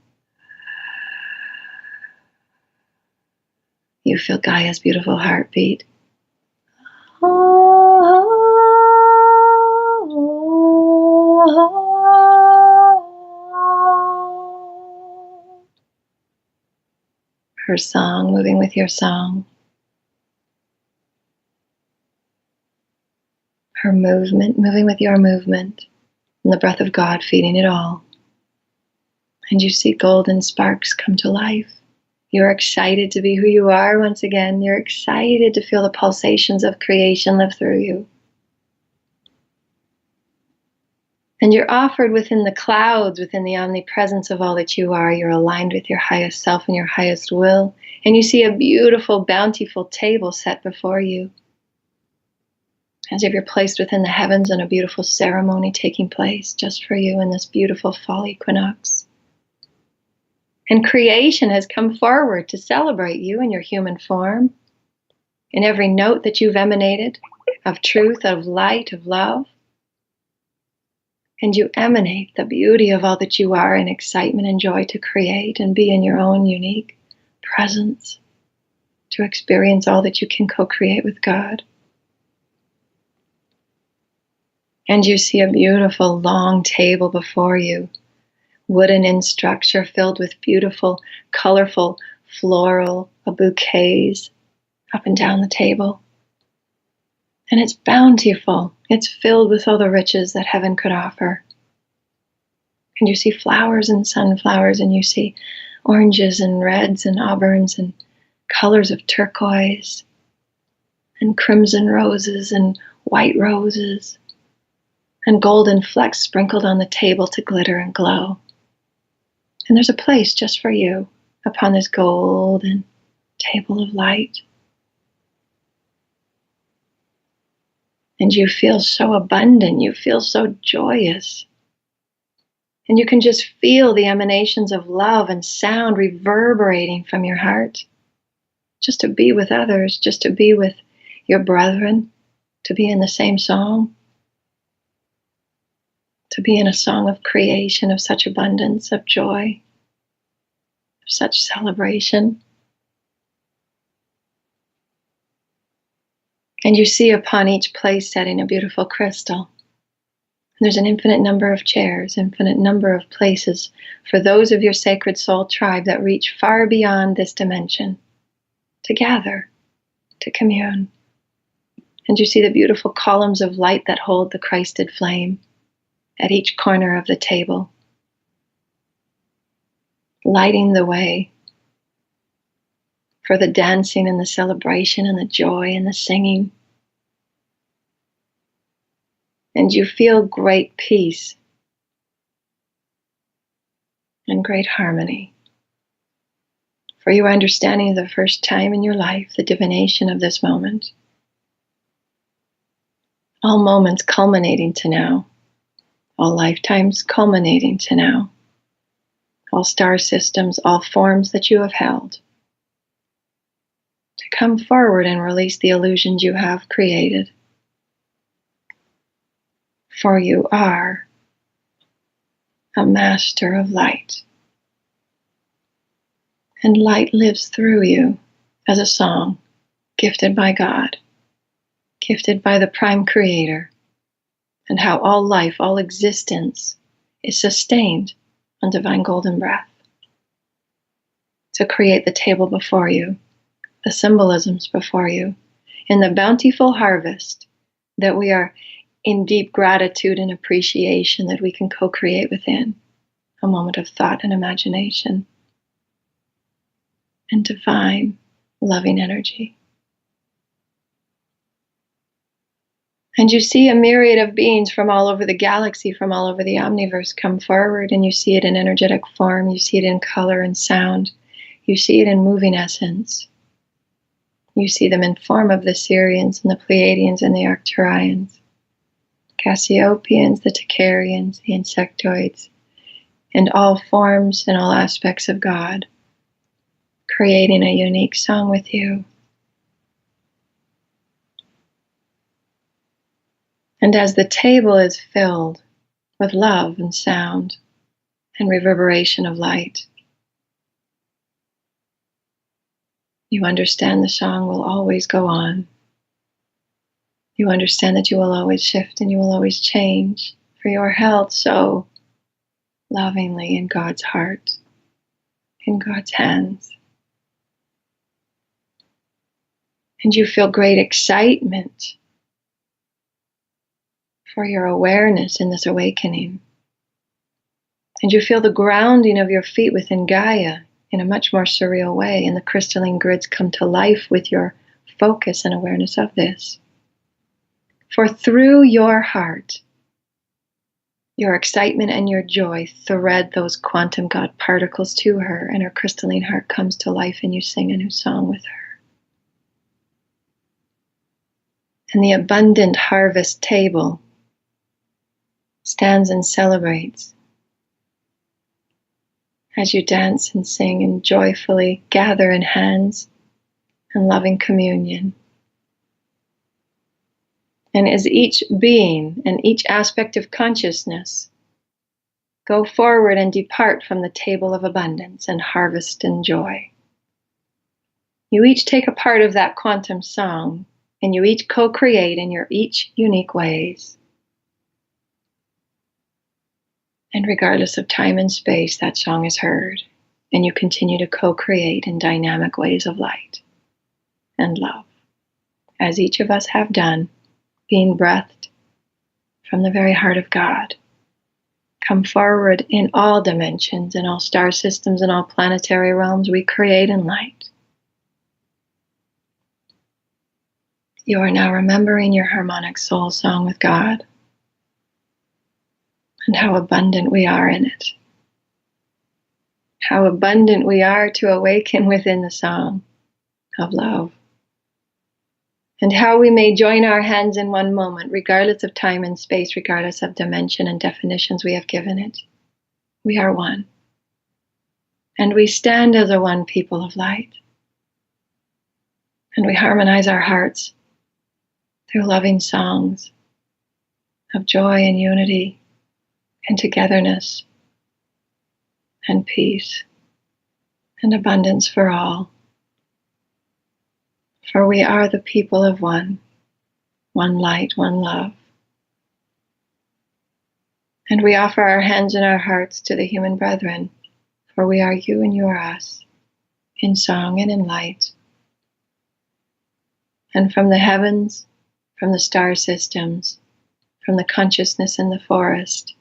You feel Gaia's beautiful heartbeat. Her song moving with your song. Her movement moving with your movement. And the breath of God feeding it all. And you see golden sparks come to life. You're excited to be who you are once again. You're excited to feel the pulsations of creation live through you. And you're offered within the clouds, within the omnipresence of all that you are. You're aligned with your highest self and your highest will. And you see a beautiful, bountiful table set before you. As if you're placed within the heavens and a beautiful ceremony taking place just for you in this beautiful fall equinox. And creation has come forward to celebrate you in your human form, in every note that you've emanated of truth, of light, of love. And you emanate the beauty of all that you are in excitement and joy to create and be in your own unique presence, to experience all that you can co-create with God. And you see a beautiful long table before you, wooden in structure, filled with beautiful, colorful, floral bouquets up and down the table. And it's bountiful. It's filled with all the riches that heaven could offer. And you see flowers and sunflowers, and you see oranges and reds and auburns and colors of turquoise and crimson roses and white roses and golden flecks sprinkled on the table to glitter and glow. And there's a place just for you upon this golden table of light. And you feel so abundant, you feel so joyous. And you can just feel the emanations of love and sound reverberating from your heart. Just to be with others, just to be with your brethren, to be in the same song. To be in a song of creation, of such abundance, of joy, of such celebration. And you see upon each place setting a beautiful crystal. And there's an infinite number of chairs, infinite number of places for those of your sacred soul tribe that reach far beyond this dimension, to gather, to commune. And you see the beautiful columns of light that hold the Christed flame at each corner of the table, lighting the way for the dancing and the celebration and the joy and the singing. And you feel great peace and great harmony. For you are understanding the first time in your life the divination of this moment. All moments culminating to now. All lifetimes culminating to now. All star systems, all forms that you have held. To come forward and release the illusions you have created. For you are a master of light. And light lives through you as a song, gifted by God, gifted by the Prime Creator. And how all life, all existence is sustained on divine golden breath. To create the table before you, the symbolisms before you, in the bountiful harvest that we are in deep gratitude and appreciation that we can co-create within, a moment of thought and imagination, and divine, loving energy. And you see a myriad of beings from all over the galaxy, from all over the omniverse come forward, and you see it in energetic form, you see it in color and sound, you see it in moving essence. You see them in form of the Sirians and the Pleiadians and the Arcturians, Cassiopeans, the Tacharians, the insectoids, and all forms and all aspects of God, creating a unique song with you. And as the table is filled with love and sound and reverberation of light, you understand the song will always go on. You understand that you will always shift and you will always change, for you are held so lovingly in God's heart, in God's hands. And you feel great excitement for your awareness in this awakening. And you feel the grounding of your feet within Gaia in a much more surreal way, and the crystalline grids come to life with your focus and awareness of this. For through your heart, your excitement and your joy thread those quantum God particles to her, and her crystalline heart comes to life, and you sing a new song with her. And the abundant harvest table stands and celebrates as you dance and sing and joyfully gather in hands and loving communion. And as each being and each aspect of consciousness go forward and depart from the table of abundance and harvest and joy, you each take a part of that quantum song, and you each co-create in your each unique ways. And regardless of time and space, that song is heard, and you continue to co-create in dynamic ways of light and love, as each of us have done, being breathed from the very heart of God. Come forward in all dimensions, in all star systems, in all planetary realms, we create in light. You are now remembering your harmonic soul song with God, and how abundant we are in it. How abundant we are to awaken within the song of love. And how we may join our hands in one moment, regardless of time and space, regardless of dimension and definitions we have given it. We are one. And we stand as a one people of light. And we harmonize our hearts through loving songs of joy and unity and togetherness and peace and abundance for all. For we are the people of one light, one love. And we offer our hands and our hearts to the human brethren, for we are you and you are us, in song and in light. And from the heavens, from the star systems, from the consciousness in the forest,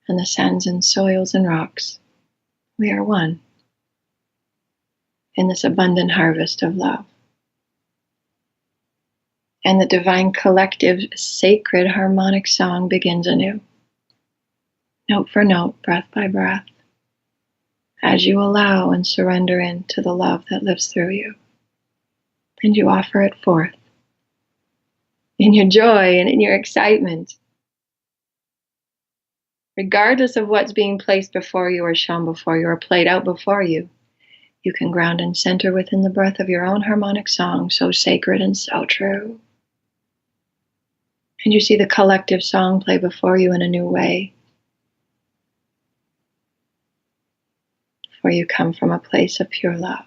and the sands and soils and rocks, we are one in this abundant harvest of love. And the divine collective sacred harmonic song begins anew, note for note, breath by breath, as you allow and surrender into the love that lives through you. And you offer it forth in your joy and in your excitement. Regardless of what's being placed before you or shown before you or played out before you, you can ground and center within the breath of your own harmonic song, so sacred and so true. And you see the collective song play before you in a new way. For you come from a place of pure love.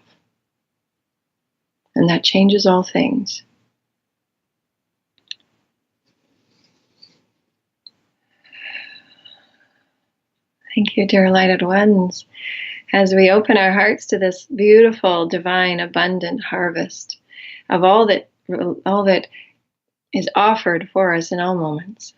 And that changes all things. Thank you, dear lighted ones, as we open our hearts to this beautiful, divine, abundant harvest of all that is offered for us in all moments.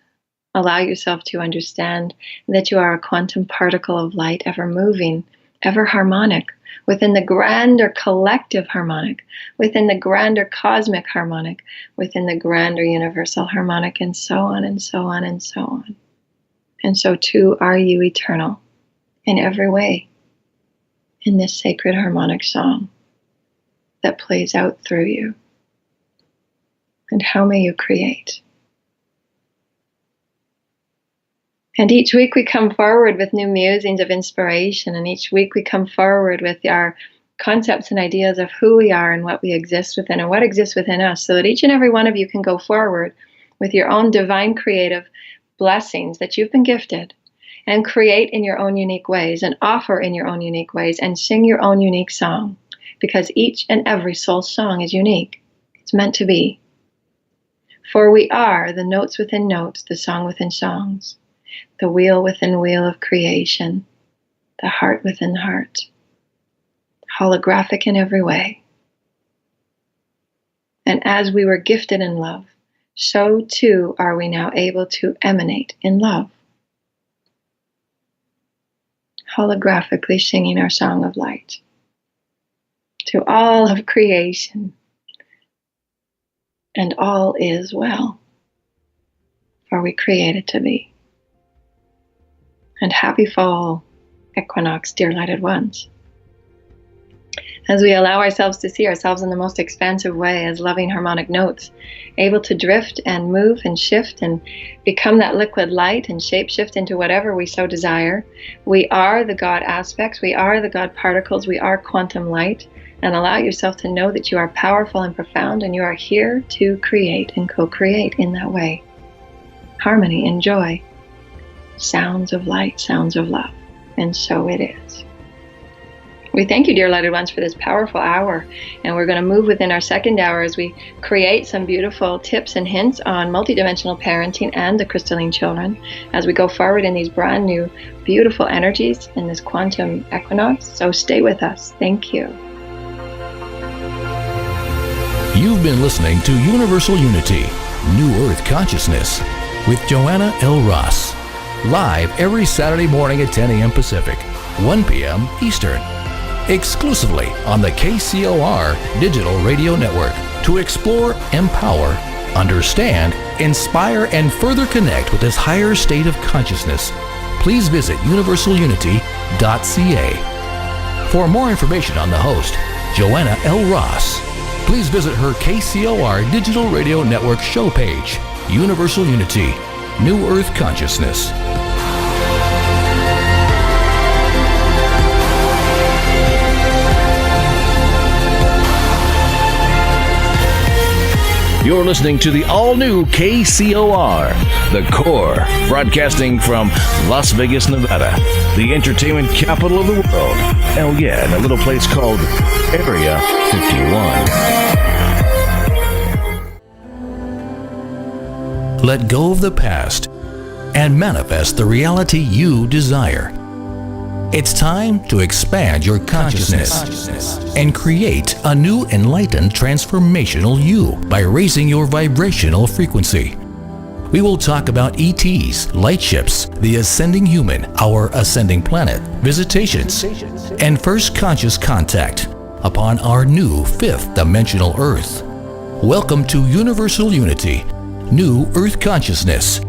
Allow yourself to understand that you are a quantum particle of light, ever moving, ever harmonic, within the grander collective harmonic, within the grander cosmic harmonic, within the grander universal harmonic, and so on and so on and so on. And so too are you eternal in every way in this sacred harmonic song that plays out through you. And how may you create? And each week we come forward with new musings of inspiration, and each week we come forward with our concepts and ideas of who we are and what we exist within and what exists within us, so that each and every one of you can go forward with your own divine creative blessings that you've been gifted, and create in your own unique ways, and offer in your own unique ways, and sing your own unique song, because each and every soul song is unique. It's meant to be. For we are the notes within notes, the song within songs, the wheel within wheel of creation, the heart within heart, holographic in every way. And as we were gifted in love, so too are we now able to emanate in love, holographically singing our song of light to all of creation. And all is well, for we created to be. And happy fall equinox, dear lighted ones. As we allow ourselves to see ourselves in the most expansive way as loving harmonic notes, able to drift and move and shift and become that liquid light and shape shift into whatever we so desire. We are the God aspects, we are the God particles, we are quantum light, and allow yourself to know that you are powerful and profound, and you are here to create and co-create in that way. Harmony and joy. Sounds of light, sounds of love. And so it is. We thank you, dear lighted ones, for this powerful hour. And we're going to move within our second hour as we create some beautiful tips and hints on multidimensional parenting and the crystalline children as we go forward in these brand new, beautiful energies in this quantum equinox. So stay with us. Thank you. You've been listening to Universal Unity, New Earth Consciousness with Joanna L. Ross. Live every Saturday morning at 10 a.m. Pacific, 1 p.m. Eastern. Exclusively on the KCOR Digital Radio Network. To explore, empower, understand, inspire, and further connect with this higher state of consciousness, please visit universalunity.ca. For more information on the host, Joanna L. Ross, please visit her KCOR Digital Radio Network show page, Universal Unity, New Earth Consciousness. You're listening to the all-new KCOR, The Core, broadcasting from Las Vegas, Nevada, the entertainment capital of the world. Oh yeah, in a little place called Area 51. Let go of the past and manifest the reality you desire. It's time to expand your consciousness and create a new enlightened transformational you by raising your vibrational frequency. We will talk about ETs, light ships, the ascending human, our ascending planet, visitations, and first conscious contact upon our new fifth dimensional Earth. Welcome to Universal Unity, New Earth Consciousness.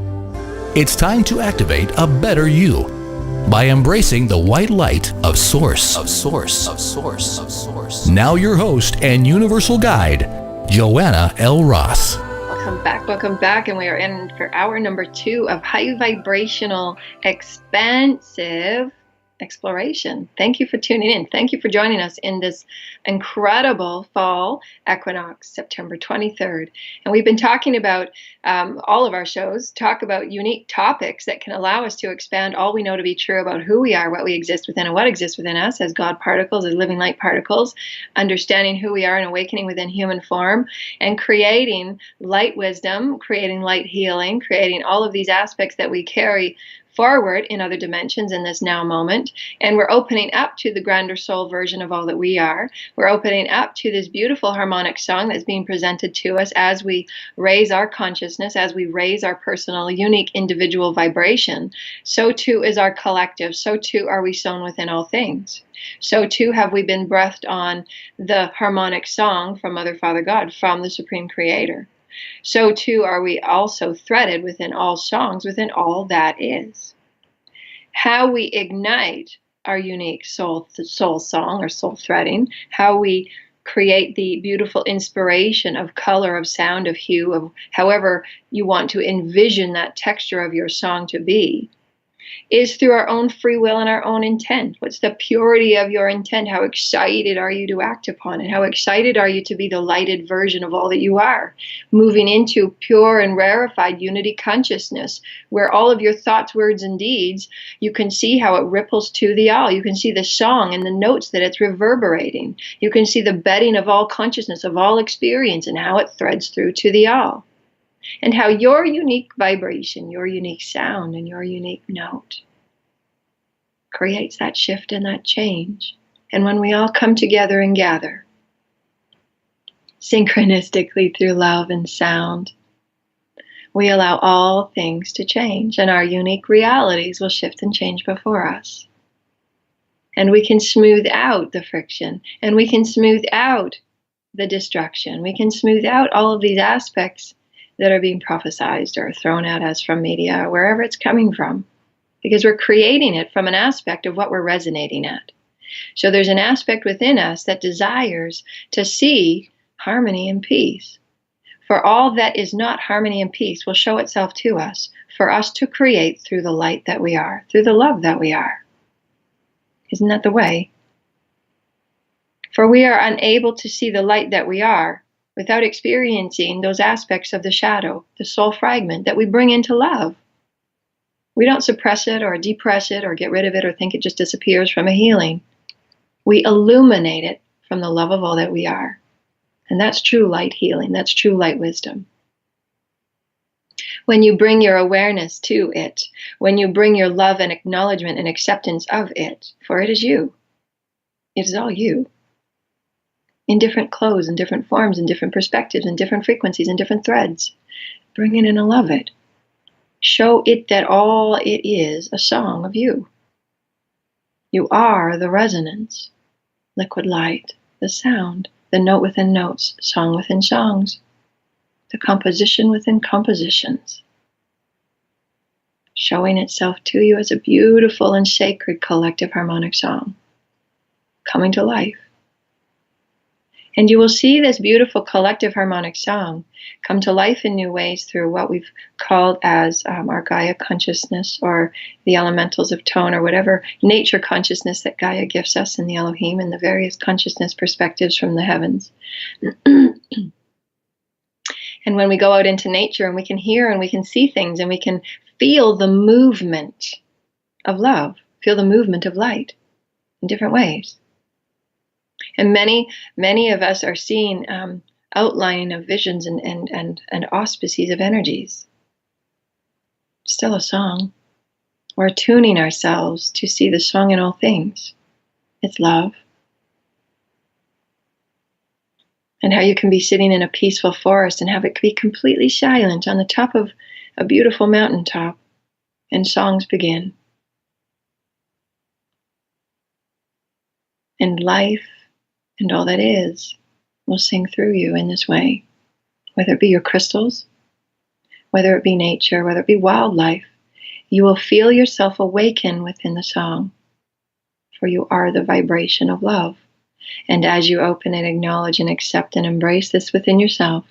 It's time to activate a better you by embracing the white light of Source. Now your host and universal guide, Joanna L. Ross. Welcome back, and we are in for hour number 2 of high vibrational, expansive exploration. Thank you for tuning in. Thank you for joining us in this incredible fall equinox, September 23rd. And we've been talking about all of our shows, talk about unique topics that can allow us to expand all we know to be true about who we are, what we exist within, and what exists within us as God particles, as living light particles, understanding who we are and awakening within human form, and creating light wisdom, creating light healing, creating all of these aspects that we carry forward in other dimensions in this now moment, and we're opening up to the grander soul version of all that we are. We're opening up to this beautiful harmonic song that's being presented to us as we raise our consciousness, as we raise our personal, unique, individual vibration. So too is our collective. So too are we sown within all things. So too have we been breathed on the harmonic song from Mother, Father, God, from the Supreme Creator. So too are we also threaded within all songs, within all that is. How we ignite our unique soul song or soul threading, how we create the beautiful inspiration of color, of sound, of hue, of however you want to envision that texture of your song to be, is through our own free will and our own intent. What's the purity of your intent? How excited are you to act upon it? How excited are you to be the lighted version of all that you are, moving into pure and rarefied unity consciousness, where all of your thoughts, words, and deeds, you can see how it ripples to the all. You can see the song and the notes that it's reverberating. You can see the bedding of all consciousness, of all experience, and how it threads through to the all. And how your unique vibration, your unique sound, and your unique note creates that shift and that change. And when we all come together and gather, synchronistically through love and sound, we allow all things to change, and our unique realities will shift and change before us. And we can smooth out the friction, and we can smooth out the destruction. We can smooth out all of these aspects that are being prophesized or thrown at us from media, or wherever it's coming from, because we're creating it from an aspect of what we're resonating at. So there's an aspect within us that desires to see harmony and peace. For all that is not harmony and peace will show itself to us, for us to create through the light that we are, through the love that we are. Isn't that the way? For we are unable to see the light that we are without experiencing those aspects of the shadow, the soul fragment that we bring into love. We don't suppress it or depress it or get rid of it or think it just disappears from a healing. We illuminate it from the love of all that we are. And that's true light healing. That's true light wisdom. When you bring your awareness to it, when you bring your love and acknowledgement and acceptance of it, for it is you. It is all you. In different clothes, in different forms, in different perspectives, in different frequencies, in different threads. Bring it in and love it. Show it that all it is a song of you. You are the resonance, liquid light, the sound, the note within notes, song within songs, the composition within compositions, showing itself to you as a beautiful and sacred collective harmonic song, coming to life. And you will see this beautiful collective harmonic song come to life in new ways through what we've called as our Gaia consciousness, or the elementals of tone, or whatever nature consciousness that Gaia gives us in the Elohim and the various consciousness perspectives from the heavens. And when we go out into nature and we can hear and we can see things and we can feel the movement of love, feel the movement of light in different ways. And many of us are seeing outlining of visions and auspices of energies. Still a song. We're tuning ourselves to see the song in all things. It's love. And how you can be sitting in a peaceful forest and have it be completely silent on the top of a beautiful mountaintop, and songs begin. And life and all that is will sing through you in this way, whether it be your crystals, whether it be nature, whether it be wildlife. You will feel yourself awaken within the song, for you are the vibration of love. And as you open and acknowledge and accept and embrace this within yourself,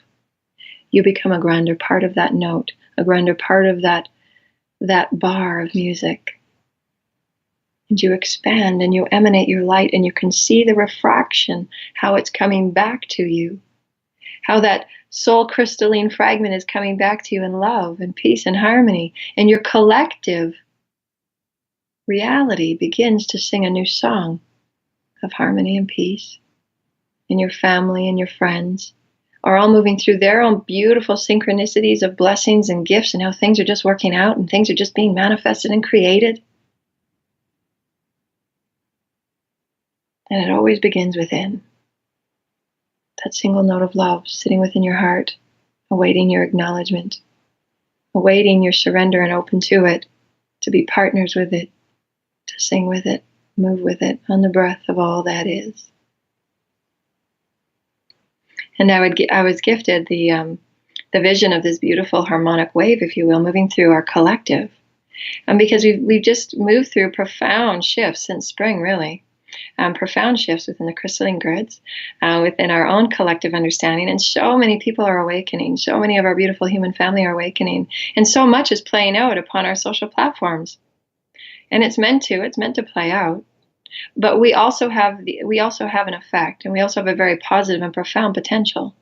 you become a grander part of that note, a grander part of that bar of music. And you expand and you emanate your light, and you can see the refraction, how it's coming back to you, how that soul crystalline fragment is coming back to you in love and peace and harmony, and your collective reality begins to sing a new song of harmony and peace in your family and your friends, are all moving through their own beautiful synchronicities of blessings and gifts, and how things are just working out and things are just being manifested and created. And it always begins within. That single note of love sitting within your heart, awaiting your acknowledgement, awaiting your surrender and open to it, to be partners with it, to sing with it, move with it on the breath of all that is. And I was gifted the vision of this beautiful harmonic wave, if you will, moving through our collective. And because we've just moved through profound shifts since spring, really. Profound shifts within the crystalline grids, within our own collective understanding. And so many people are awakening. So many of our beautiful human family are awakening. And so much is playing out upon our social platforms. And it's meant to play out. But we also have an effect, and we also have a very positive and profound potential.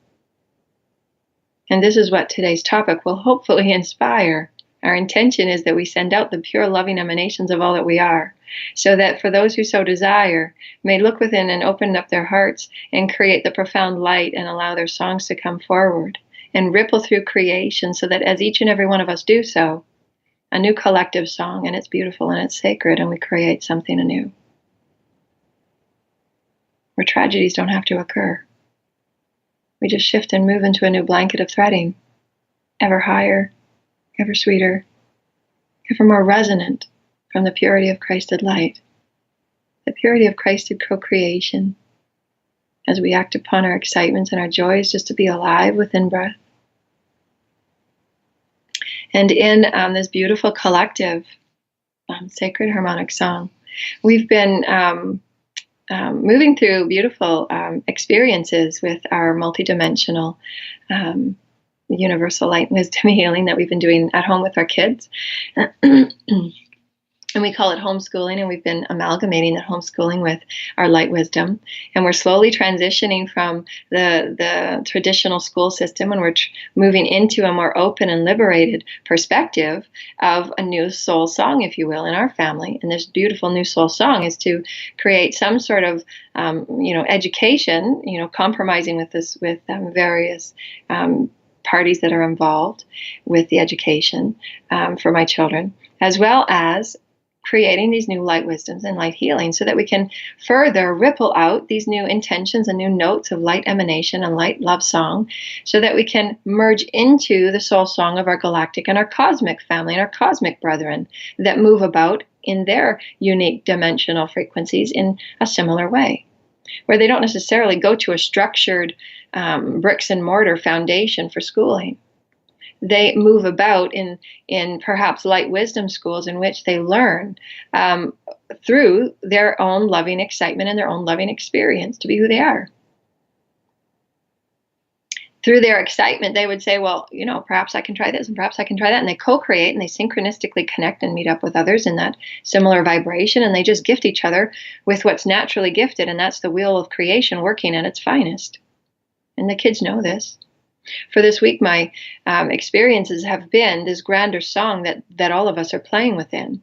And this is what today's topic will hopefully inspire. Our intention is that we send out the pure loving emanations of all that we are, so that for those who so desire may look within and open up their hearts and create the profound light and allow their songs to come forward and ripple through creation, so that as each and every one of us do so, a new collective song, and it's beautiful and it's sacred, and we create something anew. Where tragedies don't have to occur. We just shift and move into a new blanket of threading, ever higher, ever sweeter, ever more resonant from the purity of Christed light, the purity of Christed co-creation, as we act upon our excitements and our joys just to be alive within breath. And in this beautiful collective sacred harmonic song, we've been moving through beautiful experiences with our multidimensional universal light and wisdom healing that we've been doing at home with our kids. And we call it homeschooling, and we've been amalgamating that homeschooling with our light wisdom. And we're slowly transitioning from the traditional school system, and we're moving into a more open and liberated perspective of a new soul song, if you will, in our family. And this beautiful new soul song is to create some sort of, education, compromising with various parties that are involved with the education for my children, as well as creating these new light wisdoms and light healing, so that we can further ripple out these new intentions and new notes of light emanation and light love song, so that we can merge into the soul song of our galactic and our cosmic family and our cosmic brethren that move about in their unique dimensional frequencies in a similar way, where they don't necessarily go to a structured bricks and mortar foundation for schooling. They move about in perhaps light wisdom schools in which they learn through their own loving excitement and their own loving experience to be who they are. Through their excitement, they would say, well, perhaps I can try this and perhaps I can try that. And they co-create and they synchronistically connect and meet up with others in that similar vibration. And they just gift each other with what's naturally gifted. And that's the wheel of creation working at its finest. And the kids know this. For this week, my experiences have been this grander song that all of us are playing within,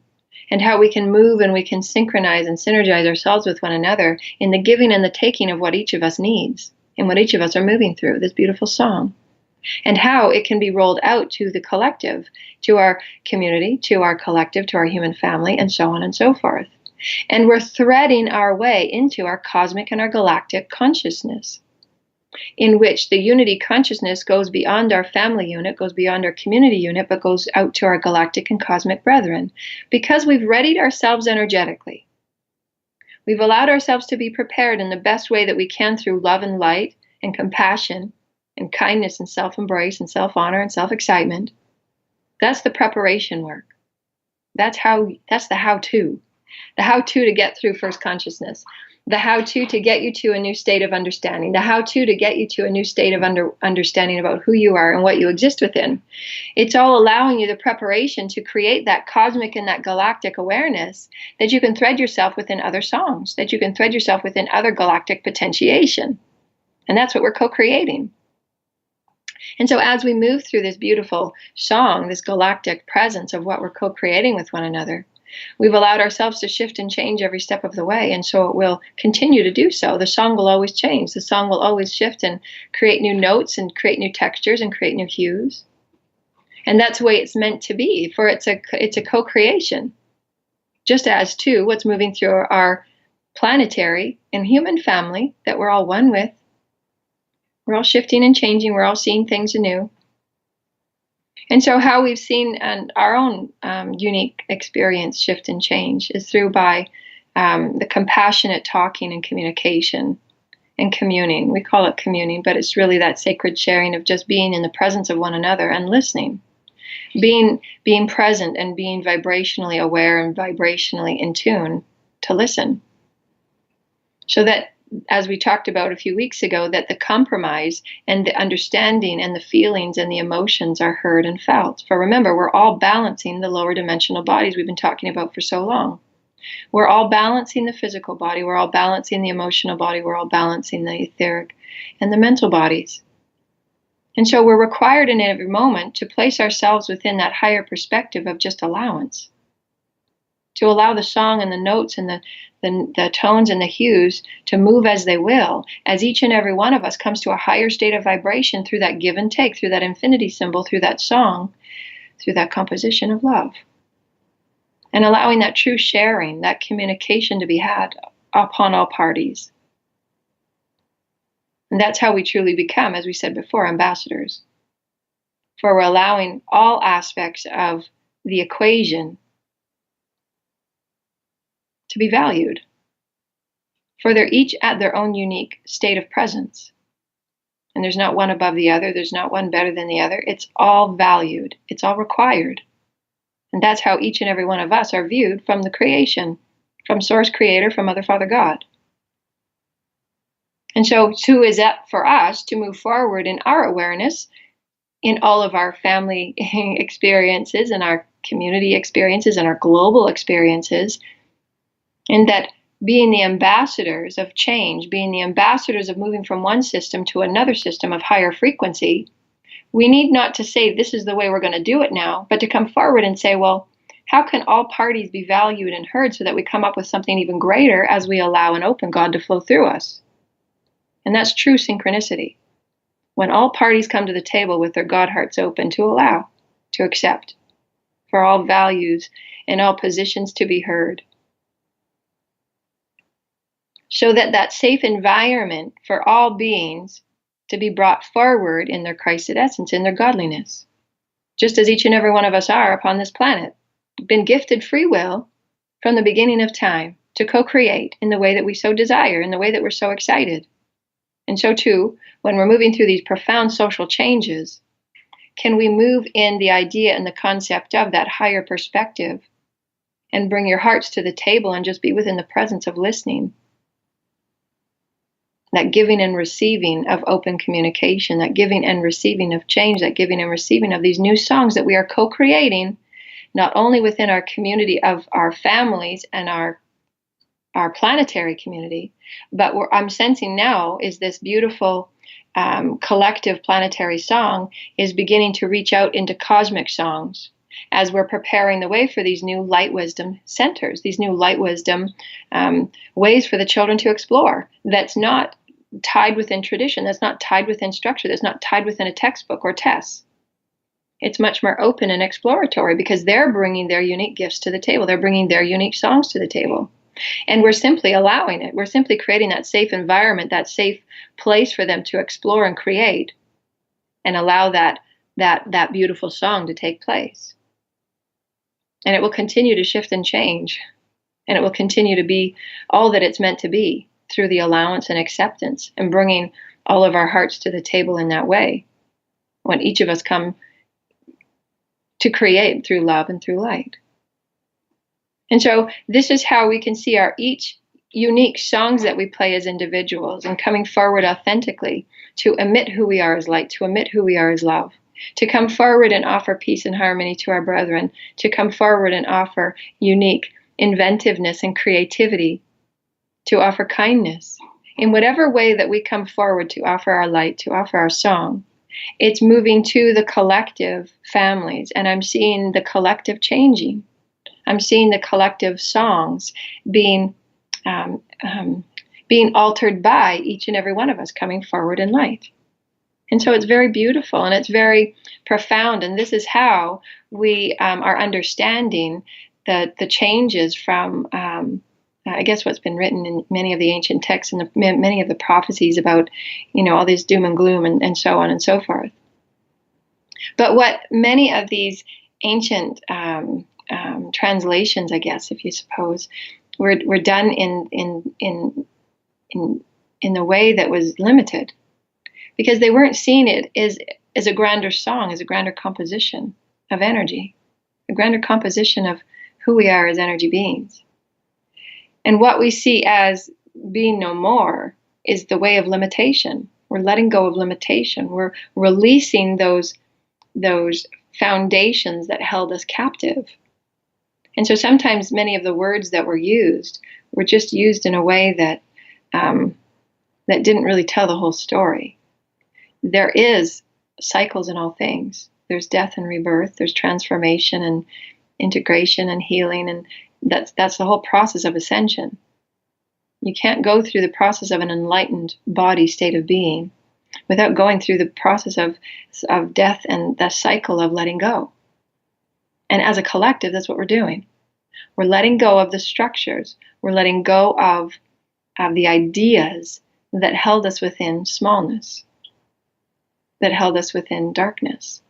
and how we can move and we can synchronize and synergize ourselves with one another in the giving and the taking of what each of us needs and what each of us are moving through, this beautiful song, and how it can be rolled out to the collective, to our community, to our collective, to our human family, and so on and so forth. And we're threading our way into our cosmic and our galactic consciousness, in which the unity consciousness goes beyond our family unit, goes beyond our community unit, but goes out to our galactic and cosmic brethren, because we've readied ourselves energetically. We've allowed ourselves to be prepared in the best way that we can through love and light and compassion and kindness and self-embrace and self-honor and self-excitement. That's the preparation work. That's the how-to. The how-to to get through first consciousness. The how-to to get you to a new state of understanding, the how-to to get you to a new state of understanding about who you are and what you exist within. It's all allowing you the preparation to create that cosmic and that galactic awareness that you can thread yourself within other songs, that you can thread yourself within other galactic potentiation. And that's what we're co-creating. And so as we move through this beautiful song, this galactic presence of what we're co-creating with one another, We've allowed ourselves to shift and change every step of the way, and so it will continue to do so. The song will always change. The song will always shift and create new notes and create new textures and create new hues. And that's the way it's meant to be, for it's a co-creation. Just as, too, what's moving through our planetary and human family that we're all one with. We're all shifting and changing. We're all seeing things anew. And so how we've seen our own unique experience shift and change is through by the compassionate talking and communication and communing. We call it communing, but it's really that sacred sharing of just being in the presence of one another and listening. Being present and being vibrationally aware and vibrationally in tune to listen. So that, as we talked about a few weeks ago, that the compromise and the understanding and the feelings and the emotions are heard and felt. For remember, we're all balancing the lower dimensional bodies we've been talking about for so long. We're all balancing the physical body, we're all balancing the emotional body, we're all balancing the etheric and the mental bodies. And so we're required in every moment to place ourselves within that higher perspective of just allowance. To allow the song and the notes and the tones and the hues to move as they will, as each and every one of us comes to a higher state of vibration through that give and take, through that infinity symbol, through that song, through that composition of love. And allowing that true sharing, that communication to be had upon all parties. And that's how we truly become, as we said before, ambassadors. For we're allowing all aspects of the equation to be valued. For they're each at their own unique state of presence. And there's not one above the other. There's not one better than the other. It's all valued. It's all required. And that's how each and every one of us are viewed from the creation, from Source Creator, from Mother, Father, God. And so, who is that for us to move forward in our awareness, in all of our family experiences, and our community experiences, and our global experiences, and that being the ambassadors of change, being the ambassadors of moving from one system to another system of higher frequency, we need not to say this is the way we're going to do it now, but to come forward and say, well, how can all parties be valued and heard so that we come up with something even greater as we allow and open God to flow through us? And that's true synchronicity. When all parties come to the table with their God hearts open to allow, to accept, for all values and all positions to be heard. So that that safe environment for all beings to be brought forward in their Christed essence, in their godliness. Just as each and every one of us are upon this planet, been gifted free will from the beginning of time to co-create in the way that we so desire, in the way that we're so excited. And so too, when we're moving through these profound social changes, can we move in the idea and the concept of that higher perspective and bring your hearts to the table and just be within the presence of listening? That giving and receiving of open communication, that giving and receiving of change, that giving and receiving of these new songs that we are co-creating, not only within our community of our families and our planetary community, but what I'm sensing now is this beautiful collective planetary song is beginning to reach out into cosmic songs as we're preparing the way for these new light wisdom centers, these new light wisdom ways for the children to explore. That's not tied within tradition, that's not tied within structure, that's not tied within a textbook or tests. It's much more open and exploratory because they're bringing their unique gifts to the table. They're bringing their unique songs to the table. And we're simply allowing it. We're simply creating that safe environment, that safe place for them to explore and create and allow that beautiful song to take place. And it will continue to shift and change. And it will continue to be all that it's meant to be through the allowance and acceptance and bringing all of our hearts to the table in that way. When each of us come to create through love and through light. And so this is how we can see our each unique songs that we play as individuals and coming forward authentically to emit who we are as light, to emit who we are as love, to come forward and offer peace and harmony to our brethren, to come forward and offer unique inventiveness and creativity, to offer kindness. In whatever way that we come forward to offer our light, to offer our song, it's moving to the collective families, and I'm seeing the collective changing. I'm seeing the collective songs being um, um, being altered by each and every one of us coming forward in light. And so it's very beautiful and it's very profound. And this is how we are understanding the changes from, I guess, what's been written in many of the ancient texts and many of the prophecies about, all this doom and gloom and so on and so forth. But what many of these ancient translations, I guess, if you suppose, were done in the way that was limited, because they weren't seeing it as a grander song, as a grander composition of energy, a grander composition of who we are as energy beings. And what we see as being no more is the way of limitation. We're letting go of limitation. We're releasing those foundations that held us captive. And so sometimes many of the words that were used were just used in a way that that didn't really tell the whole story. There is cycles in all things. There's death and rebirth. There's transformation and integration and healing, and that's the whole process of ascension. You can't go through the process of an enlightened body state of being without going through the process of death and the cycle of letting go. And as a collective, that's what we're doing. We're letting go of the structures. We're letting go of the ideas that held us within smallness, that held us within darkness,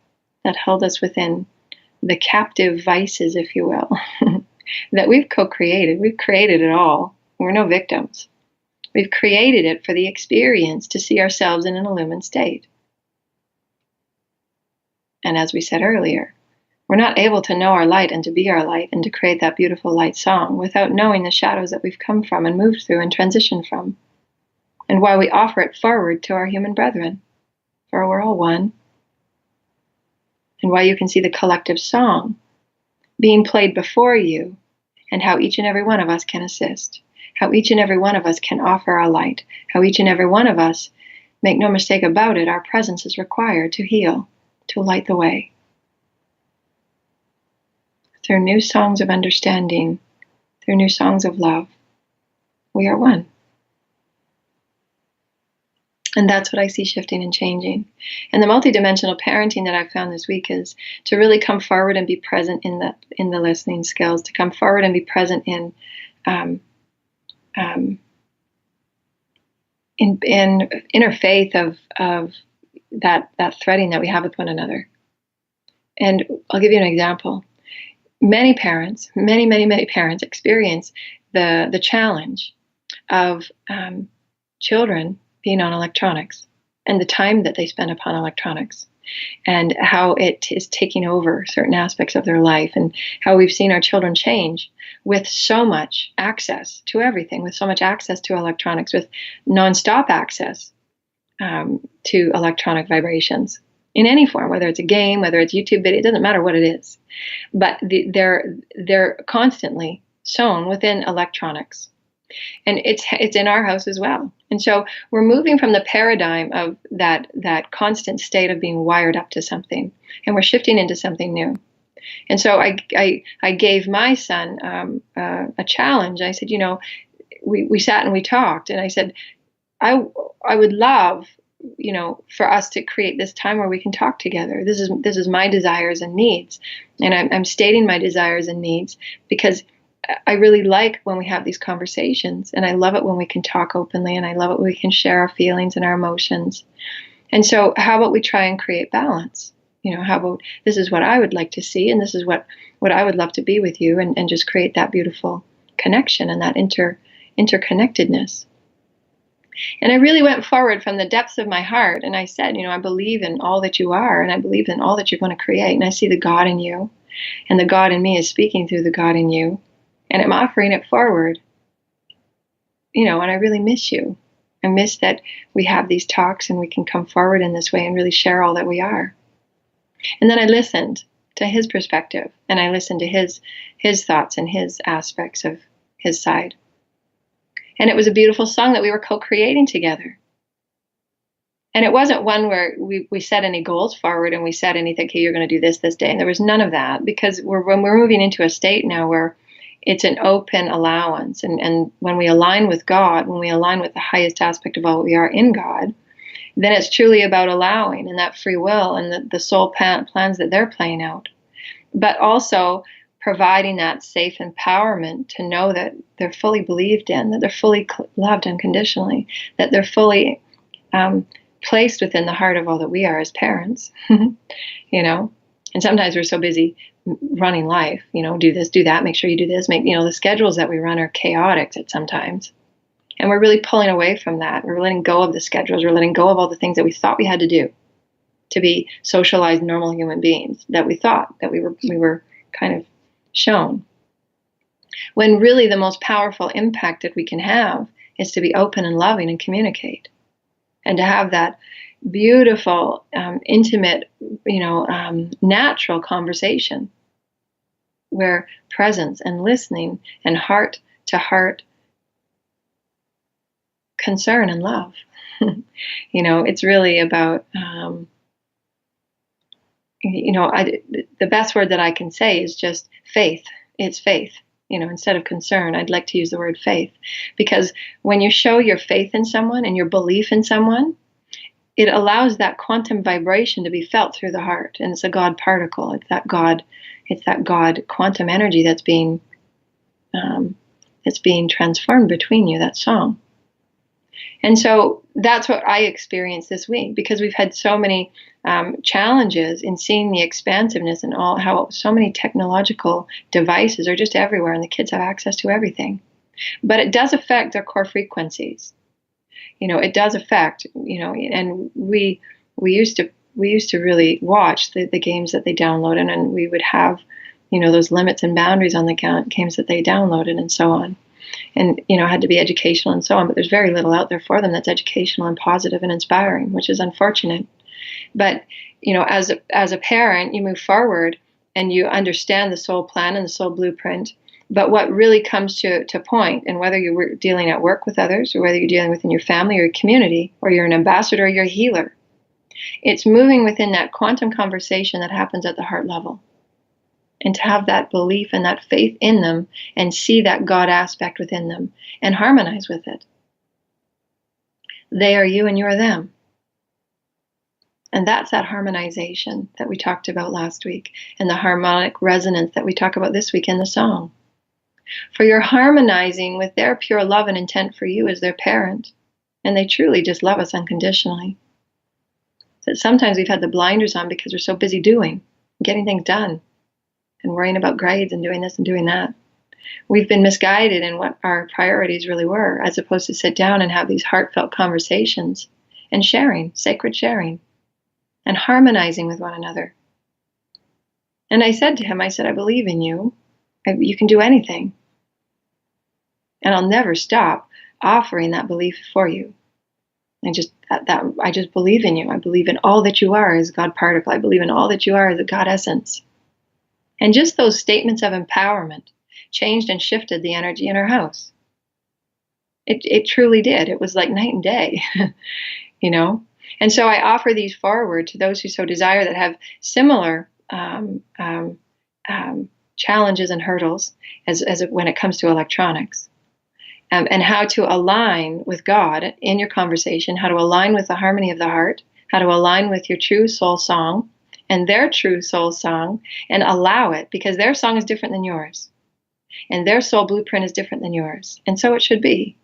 that held us within the captive vices, if you will, that we've co-created. We've created it all. We're no victims. We've created it for the experience to see ourselves in an illumined state. And as we said earlier, we're not able to know our light and to be our light and to create that beautiful light song without knowing the shadows that we've come from and moved through and transitioned from, and why we offer it forward to our human brethren, for we're all one. And why you can see the collective song being played before you, and how each and every one of us can assist, how each and every one of us can offer our light, how each and every one of us, make no mistake about it, our presence is required to heal, to light the way. Through new songs of understanding, through new songs of love, we are one. And that's what I see shifting and changing. And the multidimensional parenting that I've found this week is to really come forward and be present in the listening skills, to come forward and be present in interfaith of that threading that we have with one another. And I'll give you an example. Many parents, many parents experience the challenge of children being on electronics and the time that they spend upon electronics, and how it is taking over certain aspects of their life, and how we've seen our children change with so much access to everything, with so much access to electronics, with nonstop access to electronic vibrations in any form, whether it's a game, whether it's YouTube video, it doesn't matter what it is. But they're constantly sown within electronics. And it's in our house as well. And so we're moving from the paradigm of that constant state of being wired up to something, and we're shifting into something new. And so I gave my son a challenge. I said, we sat and we talked, and I said, I would love, for us to create this time where we can talk together. This is my desires and needs, and I'm stating my desires and needs because I really like when we have these conversations, and I love it when we can talk openly, and I love it when we can share our feelings and our emotions. And so how about we try and create balance? How about this is what I would like to see, and this is what I would love to be with you, and just create that beautiful connection and that interconnectedness. And I really went forward from the depths of my heart, and I said, I believe in all that you are, and I believe in all that you're going to create, and I see the God in you, and the God in me is speaking through the God in you. And I'm offering it forward, and I really miss you. I miss that we have these talks and we can come forward in this way and really share all that we are. And then I listened to his perspective, and I listened to his thoughts and his aspects of his side. And it was a beautiful song that we were co-creating together. And it wasn't one where we set any goals forward and we said anything, okay, you're going to do this day. And there was none of that, because when we're moving into a state now where it's an open allowance. And when we align with God, when we align with the highest aspect of all we are in God, then it's truly about allowing and that free will and the soul plans that they're playing out. But also providing that safe empowerment to know that they're fully believed in, that they're fully loved unconditionally, that they're fully placed within the heart of all that we are as parents, you know. And sometimes we're so busy running life, you know, do this, do that, make sure you do this, the schedules that we run are chaotic at sometimes. And we're really pulling away from that. We're letting go of the schedules. We're letting go of all the things that we thought we had to do to be socialized, normal human beings, that we thought that we were kind of shown. When really the most powerful impact that we can have is to be open and loving and communicate, and to have that beautiful, intimate, natural conversation where presence and listening and heart to heart concern and love. It's really about, the best word that I can say is just faith. It's faith. Instead of concern, I'd like to use the word faith, because when you show your faith in someone and your belief in someone, it allows that quantum vibration to be felt through the heart. And it's a God particle. It's that God quantum energy that's being transformed between you, that song. And so that's what I experienced this week, because we've had so many challenges in seeing the expansiveness and how so many technological devices are just everywhere and the kids have access to everything. But it does affect their core frequencies. It does affect, and we used to really watch the games that they downloaded, and we would have, those limits and boundaries on the games that they downloaded and so on. And, had to be educational and so on, but there's very little out there for them that's educational and positive and inspiring, which is unfortunate. But, as a parent, you move forward and you understand the soul plan and the soul blueprint. But what really comes to point, and whether you're dealing at work with others, or whether you're dealing within your family or your community, or you're an ambassador or you're a healer, it's moving within that quantum conversation that happens at the heart level. And to have that belief and that faith in them and see that God aspect within them and harmonize with it. They are you and you are them. And that's that harmonization that we talked about last week, and the harmonic resonance that we talk about this week in the song. For you're harmonizing with their pure love and intent for you as their parent. And they truly just love us unconditionally. That sometimes we've had the blinders on because we're so busy doing, getting things done, and worrying about grades and doing this and doing that. We've been misguided in what our priorities really were, as opposed to sit down and have these heartfelt conversations and sharing, sacred sharing, and harmonizing with one another. And I said to him, I believe in you. You can do anything. And I'll never stop offering that belief for you. I just believe in you. I believe in all that you are as God particle. I believe in all that you are as a God essence. And just those statements of empowerment changed and shifted the energy in our house. It truly did. It was like night and day, And so I offer these forward to those who so desire, that have similar challenges and hurdles as when it comes to electronics, and how to align with God in your conversation, how to align with the harmony of the heart, how to align with your true soul song and their true soul song, and allow it, because their song is different than yours and their soul blueprint is different than yours, and so it should be.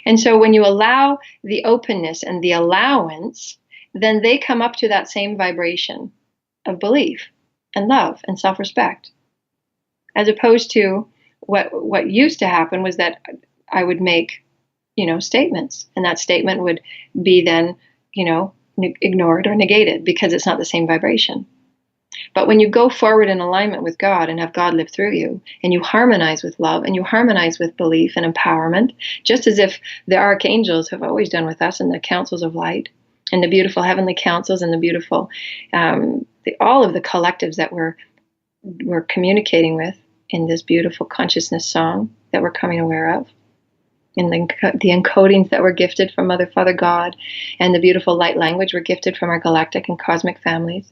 And so when you allow the openness and the allowance, then they come up to that same vibration of belief and love and self-respect. As opposed to what used to happen was that I would make, statements, and that statement would be then, ignored or negated because it's not the same vibration. But when you go forward in alignment with God and have God live through you, and you harmonize with love and you harmonize with belief and empowerment, just as if the archangels have always done with us, and the councils of light and the beautiful heavenly councils and the beautiful, all of the collectives that we're communicating with in this beautiful consciousness song that we're coming aware of. in the encodings that were gifted from Mother, Father, God, and the beautiful light language we're gifted from our galactic and cosmic families.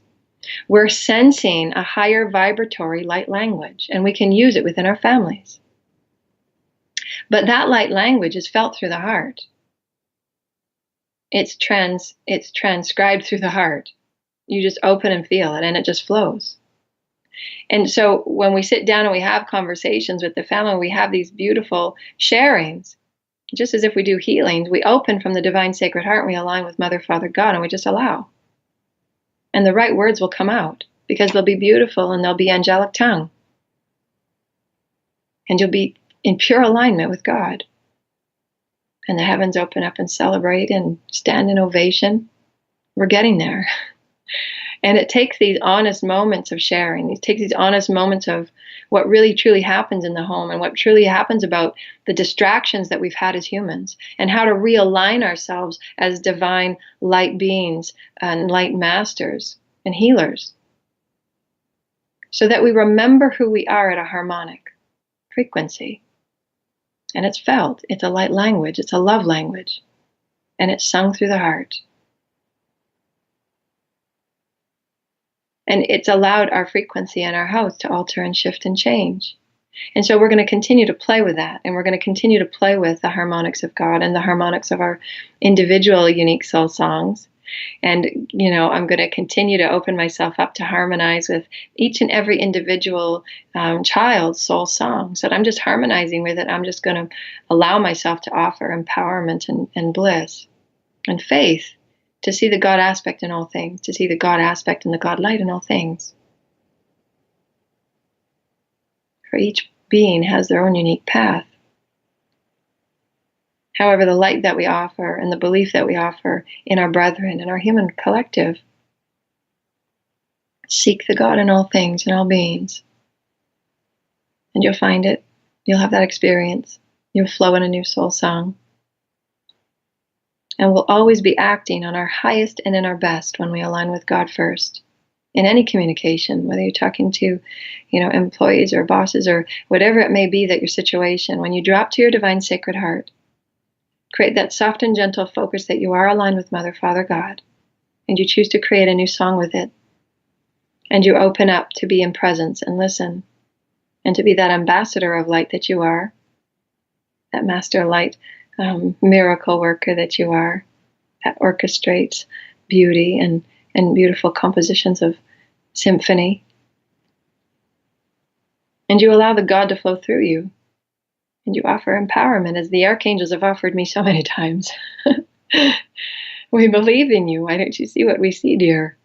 We're sensing a higher vibratory light language, and we can use it within our families. But that light language is felt through the heart. It's transcribed through the heart. You just open and feel it, and it just flows. And so when we sit down and we have conversations with the family, we have these beautiful sharings, just as if we do healings. We open from the divine sacred heart, and we align with Mother, Father, God, and we just allow. And the right words will come out because they'll be beautiful and they'll be angelic tongue. And you'll be in pure alignment with God. And the heavens open up and celebrate and stand in ovation. We're getting there. And it takes these honest moments of sharing. It takes these honest moments of what really truly happens in the home and what truly happens about the distractions that we've had as humans and how to realign ourselves as divine light beings and light masters and healers so that we remember who we are at a harmonic frequency. And it's felt. It's a light language. It's a love language. And it's sung through the heart. And it's allowed our frequency in our house to alter and shift and change. And so we're going to continue to play with that. And we're going to continue to play with the harmonics of God and the harmonics of our individual unique soul songs. And, I'm going to continue to open myself up to harmonize with each and every individual child's soul song. So that I'm just harmonizing with it. I'm just going to allow myself to offer empowerment and bliss and faith. To see the God aspect in all things, to see the God aspect and the God light in all things. For each being has their own unique path. However, the light that we offer and the belief that we offer in our brethren and our human collective, seek the God in all things and all beings. And you'll find it. You'll have that experience. You'll flow in a new soul song. And we'll always be acting on our highest and in our best when we align with God first. In any communication, whether you're talking to, employees or bosses or whatever it may be that your situation, when you drop to your divine sacred heart, create that soft and gentle focus that you are aligned with Mother, Father, God, and you choose to create a new song with it. And you open up to be in presence and listen, and to be that ambassador of light that you are, that master light miracle worker that you are, that orchestrates beauty and beautiful compositions of symphony. And you allow the God to flow through you. And you offer empowerment, as the archangels have offered me so many times. We believe in you. Why don't you see what we see, dear?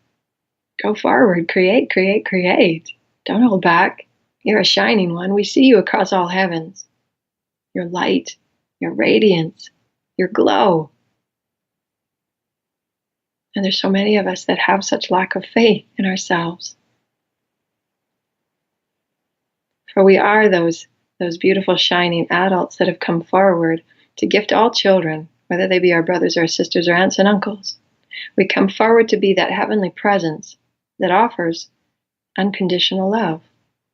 Go forward. Create, create, create. Don't hold back. You're a shining one. We see you across all heavens. Your light, your radiance, your glow. And there's so many of us that have such lack of faith in ourselves. For we are those beautiful shining adults that have come forward to gift all children, whether they be our brothers or our sisters or aunts and uncles. We come forward to be that heavenly presence that offers unconditional love,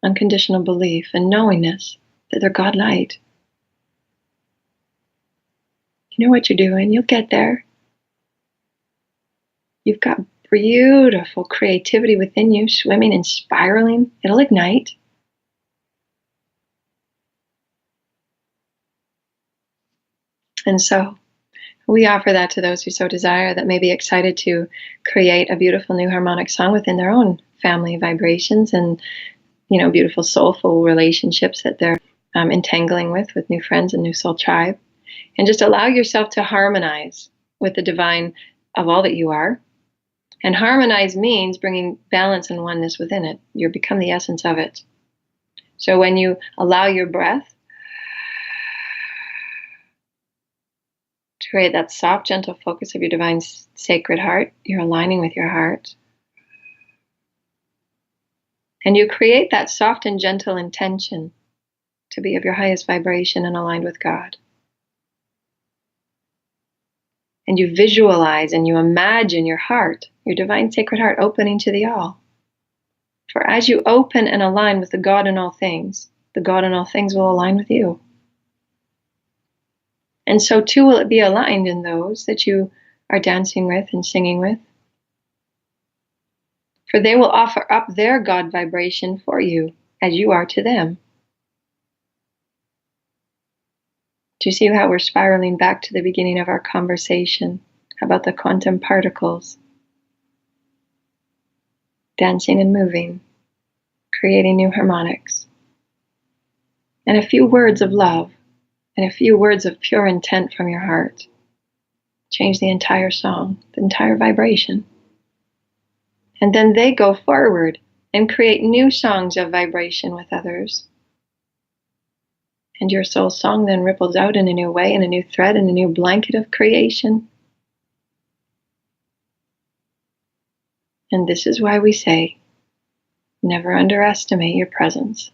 unconditional belief, and knowingness that they're God light. You know what you're doing. You'll get there. You've got beautiful creativity within you, swimming and spiraling. It'll ignite. And so we offer that to those who so desire, that may be excited to create a beautiful new harmonic song within their own family vibrations and, beautiful soulful relationships that they're entangling with new friends and new soul tribe. And just allow yourself to harmonize with the divine of all that you are. And harmonize means bringing balance and oneness within it. You become the essence of it. So when you allow your breath to create that soft, gentle focus of your divine sacred heart, you're aligning with your heart. And you create that soft and gentle intention to be of your highest vibration and aligned with God. And you visualize and you imagine your heart, your divine sacred heart, opening to the all. For as you open and align with the God in all things, the God in all things will align with you. And so too will it be aligned in those that you are dancing with and singing with. For they will offer up their God vibration for you as you are to them. Do you see how we're spiraling back to the beginning of our conversation about the quantum particles? Dancing and moving, creating new harmonics. And a few words of love and a few words of pure intent from your heart change the entire song, the entire vibration. And then they go forward and create new songs of vibration with others. And your soul song then ripples out in a new way, in a new thread, in a new blanket of creation. And this is why we say, never underestimate your presence.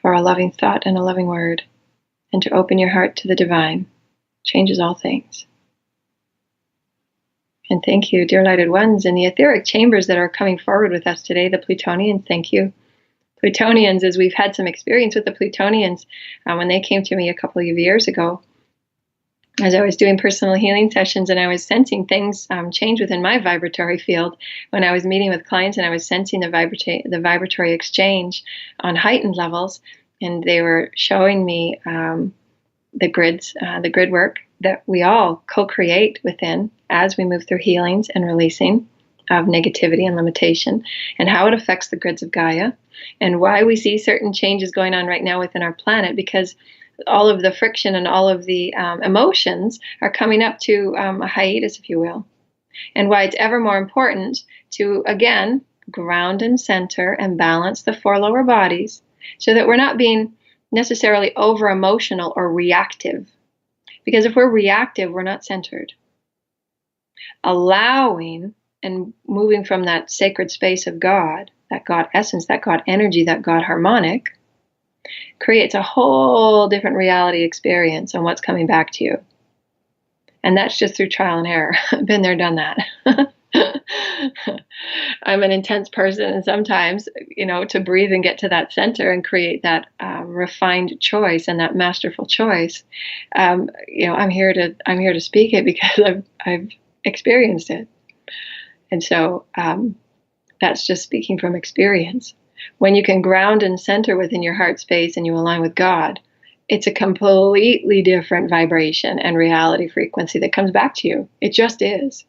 For a loving thought and a loving word, and to open your heart to the divine, changes all things. And thank you, dear lighted ones, in the etheric chambers that are coming forward with us today, the Plutonians, thank you. Plutonians, as we've had some experience with the Plutonians, when they came to me a couple of years ago, as I was doing personal healing sessions, and I was sensing things change within my vibratory field when I was meeting with clients, and I was sensing the vibratory exchange on heightened levels, and they were showing me the grid work that we all co-create within as we move through healings and releasing of negativity and limitation, and how it affects the grids of Gaia, and why we see certain changes going on right now within our planet, because all of the friction and all of the emotions are coming up to a hiatus, if you will. And why it's ever more important to, again, ground and center and balance the four lower bodies so that we're not being necessarily over emotional or reactive. Because if we're reactive, we're not centered. Allowing and moving from that sacred space of God, that God essence, that God energy, that God harmonic, creates a whole different reality experience on what's coming back to you. And that's just through trial and error. Been there, done that. I'm an intense person, and sometimes, to breathe and get to that center and create that refined choice and that masterful choice, I'm here to speak it because I've experienced it. And so that's just speaking from experience. When you can ground and center within your heart space and you align with God, it's a completely different vibration and reality frequency that comes back to you. It just is.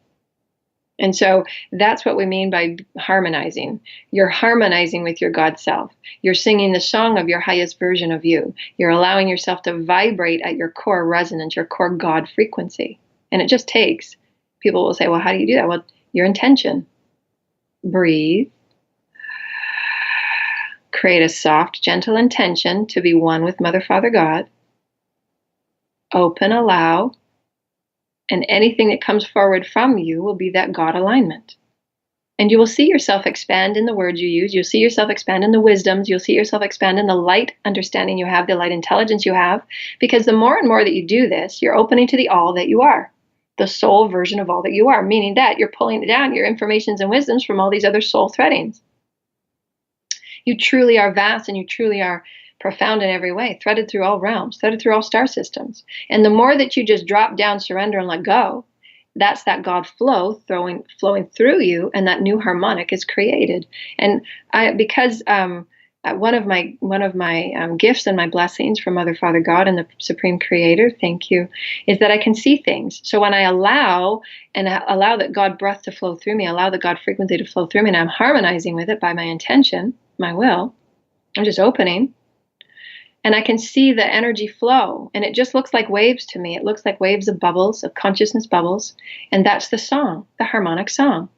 And so that's what we mean by harmonizing. You're harmonizing with your God self. You're singing the song of your highest version of you. You're allowing yourself to vibrate at your core resonance, your core God frequency. And it just takes. People will say, well, how do you do that? Well, your intention. Breathe. Create a soft, gentle intention to be one with Mother, Father, God. Open, allow, and anything that comes forward from you will be that God alignment. And you will see yourself expand in the words you use. You'll see yourself expand in the wisdoms. You'll see yourself expand in the light understanding you have, the light intelligence you have. Because the more and more that you do this, you're opening to the all that you are. The soul version of all that you are, meaning that you're pulling down your informations and wisdoms from all these other soul threadings. You truly are vast, and you truly are profound in every way, threaded through all realms, threaded through all star systems. And the more that you just drop down, surrender, and let go, that's that God flow flowing through you, and that new harmonic is created. And because one of my gifts and my blessings from Mother, Father, God, and the Supreme Creator, thank you, is that I can see things. So when I allow that God breath to flow through me, allow the God frequency to flow through me, and I'm harmonizing with it by my intention, my will, I'm just opening, and I can see the energy flow, and it just looks like waves to me. It looks like waves of bubbles, of consciousness bubbles, and that's the song, the harmonic song.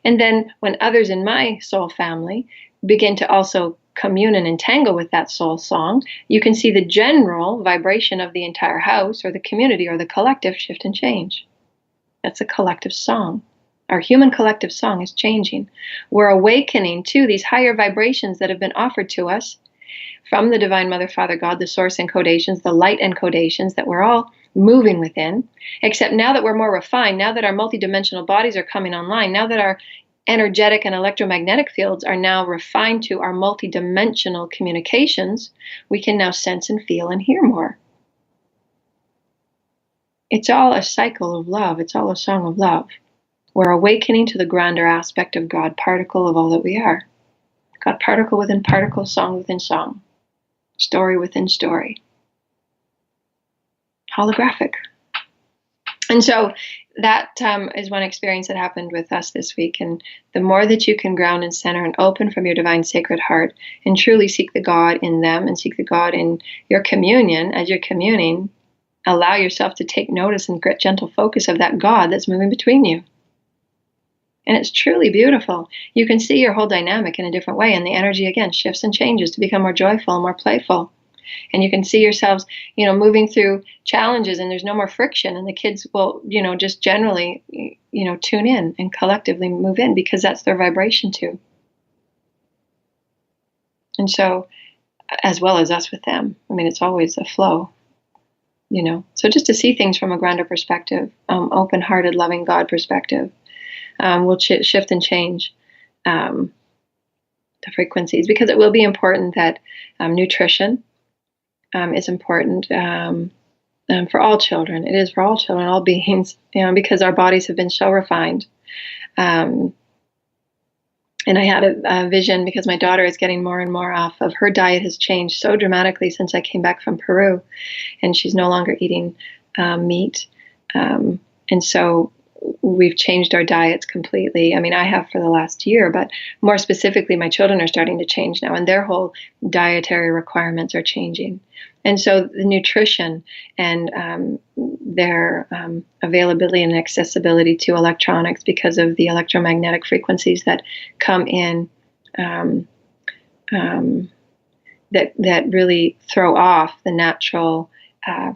And then when others in my soul family begin to also commune and entangle with that soul song, you can see the general vibration of the entire house or the community or the collective shift and change. That's a collective song. Our human collective song is changing. We're awakening to these higher vibrations that have been offered to us from the Divine Mother, Father, God, the source encodations, the light encodations that we're all moving within. Except now that we're more refined, now that our multidimensional bodies are coming online, now that our energetic and electromagnetic fields are now refined to our multidimensional communications, we can now sense and feel and hear more. It's all a cycle of love. It's all a song of love. We're awakening to the grander aspect of God, particle of all that we are. God, particle within particle, song within song, story within story. Holographic. And so that is one experience that happened with us this week. And the more that you can ground and center and open from your divine sacred heart and truly seek the God in them and seek the God in your communion, as you're communing, allow yourself to take notice and gentle focus of that God that's moving between you. And it's truly beautiful. You can see your whole dynamic in a different way. And the energy, again, shifts and changes to become more joyful and more playful. And you can see yourselves, moving through challenges, and there's no more friction. And the kids will, just generally, tune in and collectively move in because that's their vibration too. And so, as well as us with them, it's always a flow, So just to see things from a grander perspective, open-hearted, loving God perspective, will shift and change the frequencies, because it will be important that nutrition is important for all children. It is for all children, all beings, because our bodies have been so refined. And I had a vision because my daughter is getting more and more off of, her diet has changed so dramatically since I came back from Peru, and she's no longer eating meat. And so we've changed our diets completely. I have for the last year, but more specifically, my children are starting to change now, and their whole dietary requirements are changing. And so the nutrition and their availability and accessibility to electronics, because of the electromagnetic frequencies that come in, that really throw off the natural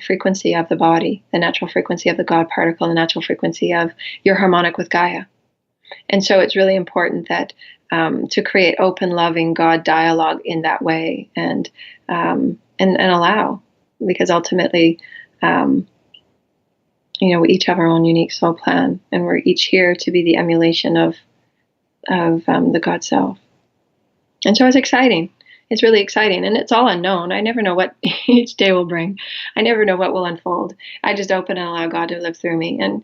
frequency of the body, the natural frequency of the God particle, the natural frequency of your harmonic with Gaia. And so it's really important that to create open, loving God dialogue in that way, and allow, because ultimately, we each have our own unique soul plan, and we're each here to be the emulation of the God self. And so it's exciting. It's really exciting, and it's all unknown. I never know what each day will bring. I never know what will unfold. I just open and allow God to live through me, and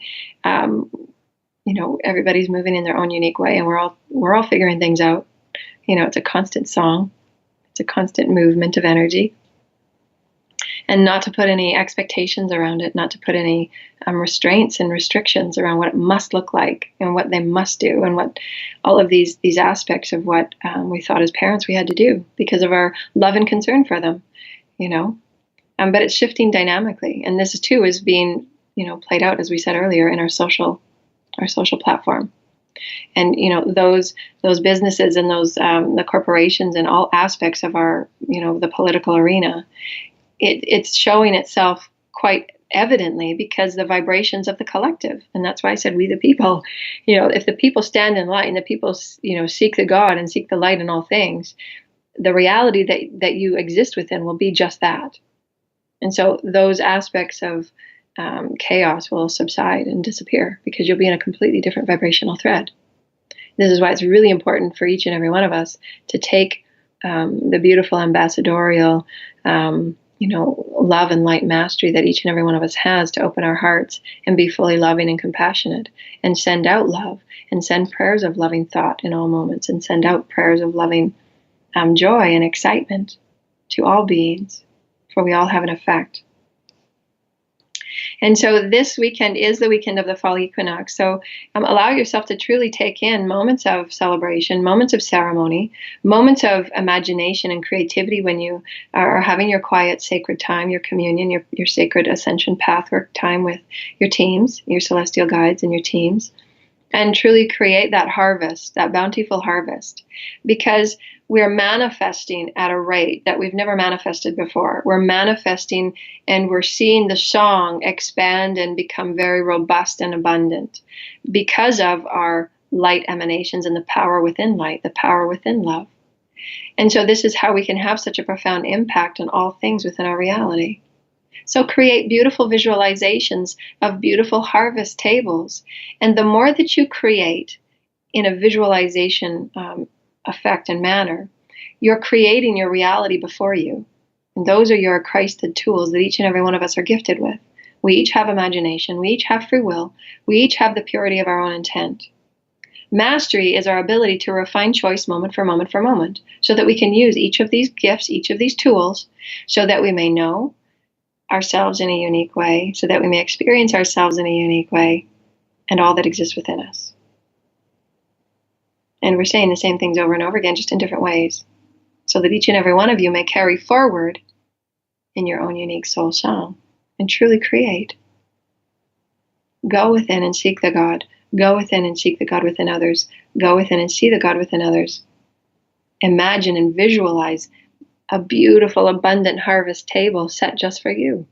everybody's moving in their own unique way, and we're all figuring things out. It's a constant song. It's a constant movement of energy, and not to put any expectations around it, not to put any restraints and restrictions around what it must look like and what they must do, and what all of these aspects of what we thought as parents we had to do because of our love and concern for them, but it's shifting dynamically, and this too is being played out, as we said earlier, in our social platform. And those businesses and those the corporations and all aspects of our the political arena, it's showing itself quite evidently because the vibrations of the collective. And that's why I said we the people. If the people stand in light and the people seek the God and seek the light in all things, the reality that you exist within will be just that. And so those aspects of chaos will subside and disappear because you'll be in a completely different vibrational thread. This is why it's really important for each and every one of us to take the beautiful ambassadorial love and light mastery that each and every one of us has to open our hearts and be fully loving and compassionate, and send out love and send prayers of loving thought in all moments, and send out prayers of loving joy and excitement to all beings, for we all have an effect. And so this weekend is the weekend of the fall equinox. So allow yourself to truly take in moments of celebration, moments of ceremony, moments of imagination and creativity when you are having your quiet, sacred time, your communion, your sacred ascension pathwork time with your teams, your celestial guides and your teams, and truly create that harvest, that bountiful harvest, because we're manifesting at a rate that we've never manifested before. We're manifesting and we're seeing the song expand and become very robust and abundant because of our light emanations and the power within light, the power within love. And so this is how we can have such a profound impact on all things within our reality. So create beautiful visualizations of beautiful harvest tables. And the more that you create in a visualization effect and manner, you're creating your reality before you. And those are your Christed tools that each and every one of us are gifted with. We each have imagination. We each have free will. We each have the purity of our own intent. Mastery is our ability to refine choice moment for moment for moment, so that we can use each of these gifts, each of these tools, so that we may know ourselves in a unique way, so that we may experience ourselves in a unique way, and all that exists within us. And we're saying the same things over and over again, just in different ways, so that each and every one of you may carry forward in your own unique soul song and truly create. Go within and seek the God. Go within and seek the God within others. Go within and see the God within others. Imagine and visualize a beautiful, abundant harvest table set just for you,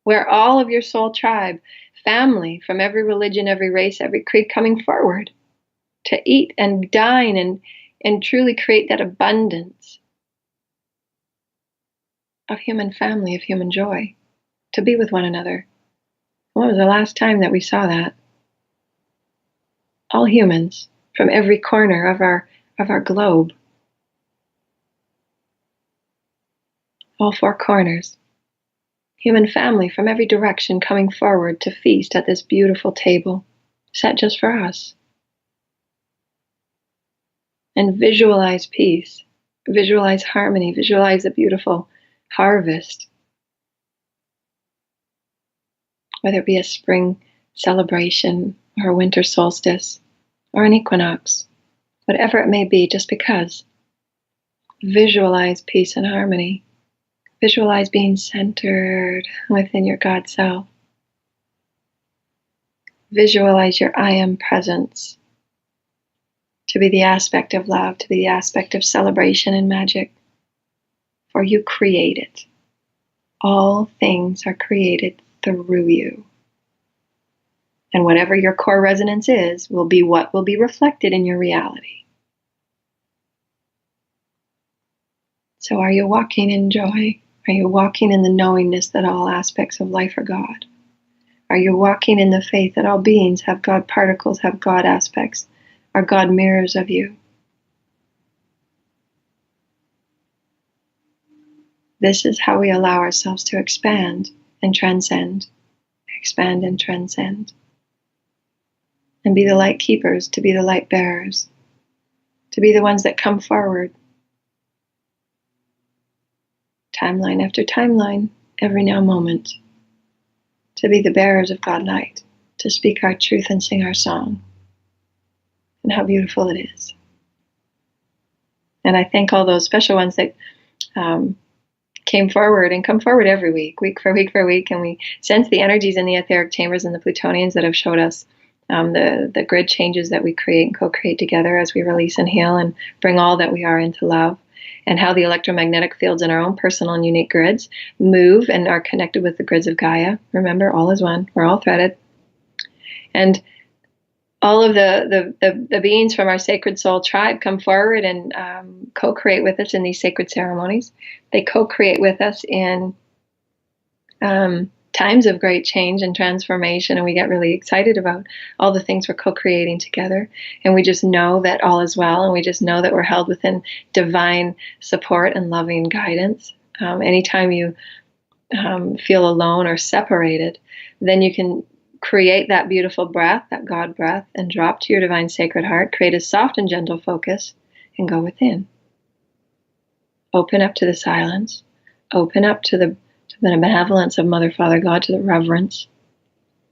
where all of your soul tribe, family from every religion, every race, every creed coming forward to eat and dine and truly create that abundance of human family, of human joy, to be with one another. When was the last time that we saw that? All humans from every corner of our globe, all four corners, human family from every direction coming forward to feast at this beautiful table set just for us. And visualize peace, visualize harmony, visualize a beautiful harvest, whether it be a spring celebration or a winter solstice or an equinox, whatever it may be, just because. Visualize peace and harmony. Visualize being centered within your God self. Visualize your I am presence to be the aspect of love, to be the aspect of celebration and magic. For you create it. All things are created through you. And whatever your core resonance is, will be what will be reflected in your reality. So are you walking in joy? Are you walking in the knowingness that all aspects of life are God? Are you walking in the faith that all beings have God particles, have God aspects, are God mirrors of you? This is how we allow ourselves to expand and transcend, expand and transcend, and be the light keepers, to be the light bearers, to be the ones that come forward, timeline after timeline, every now moment, to be the bearers of God light, to speak our truth and sing our song. And how beautiful it is. And I thank all those special ones that came forward and come forward every week, week for week for week, and we sense the energies in the etheric chambers and the Plutonians that have showed us the grid changes that we create and co-create together as we release and heal and bring all that we are into love, and how the electromagnetic fields in our own personal and unique grids move and are connected with the grids of Gaia. Remember, all is one. We're all threaded. And all of the beings from our sacred soul tribe come forward and co-create with us in these sacred ceremonies. They co-create with us in times of great change and transformation, and we get really excited about all the things we're co-creating together. And we just know that all is well, and we just know that we're held within divine support and loving guidance. Anytime you feel alone or separated, then you can create that beautiful breath, that God breath, and drop to your divine sacred heart. Create a soft and gentle focus and go within. Open up to the silence. Open up to the benevolence of Mother, Father, God, to the reverence.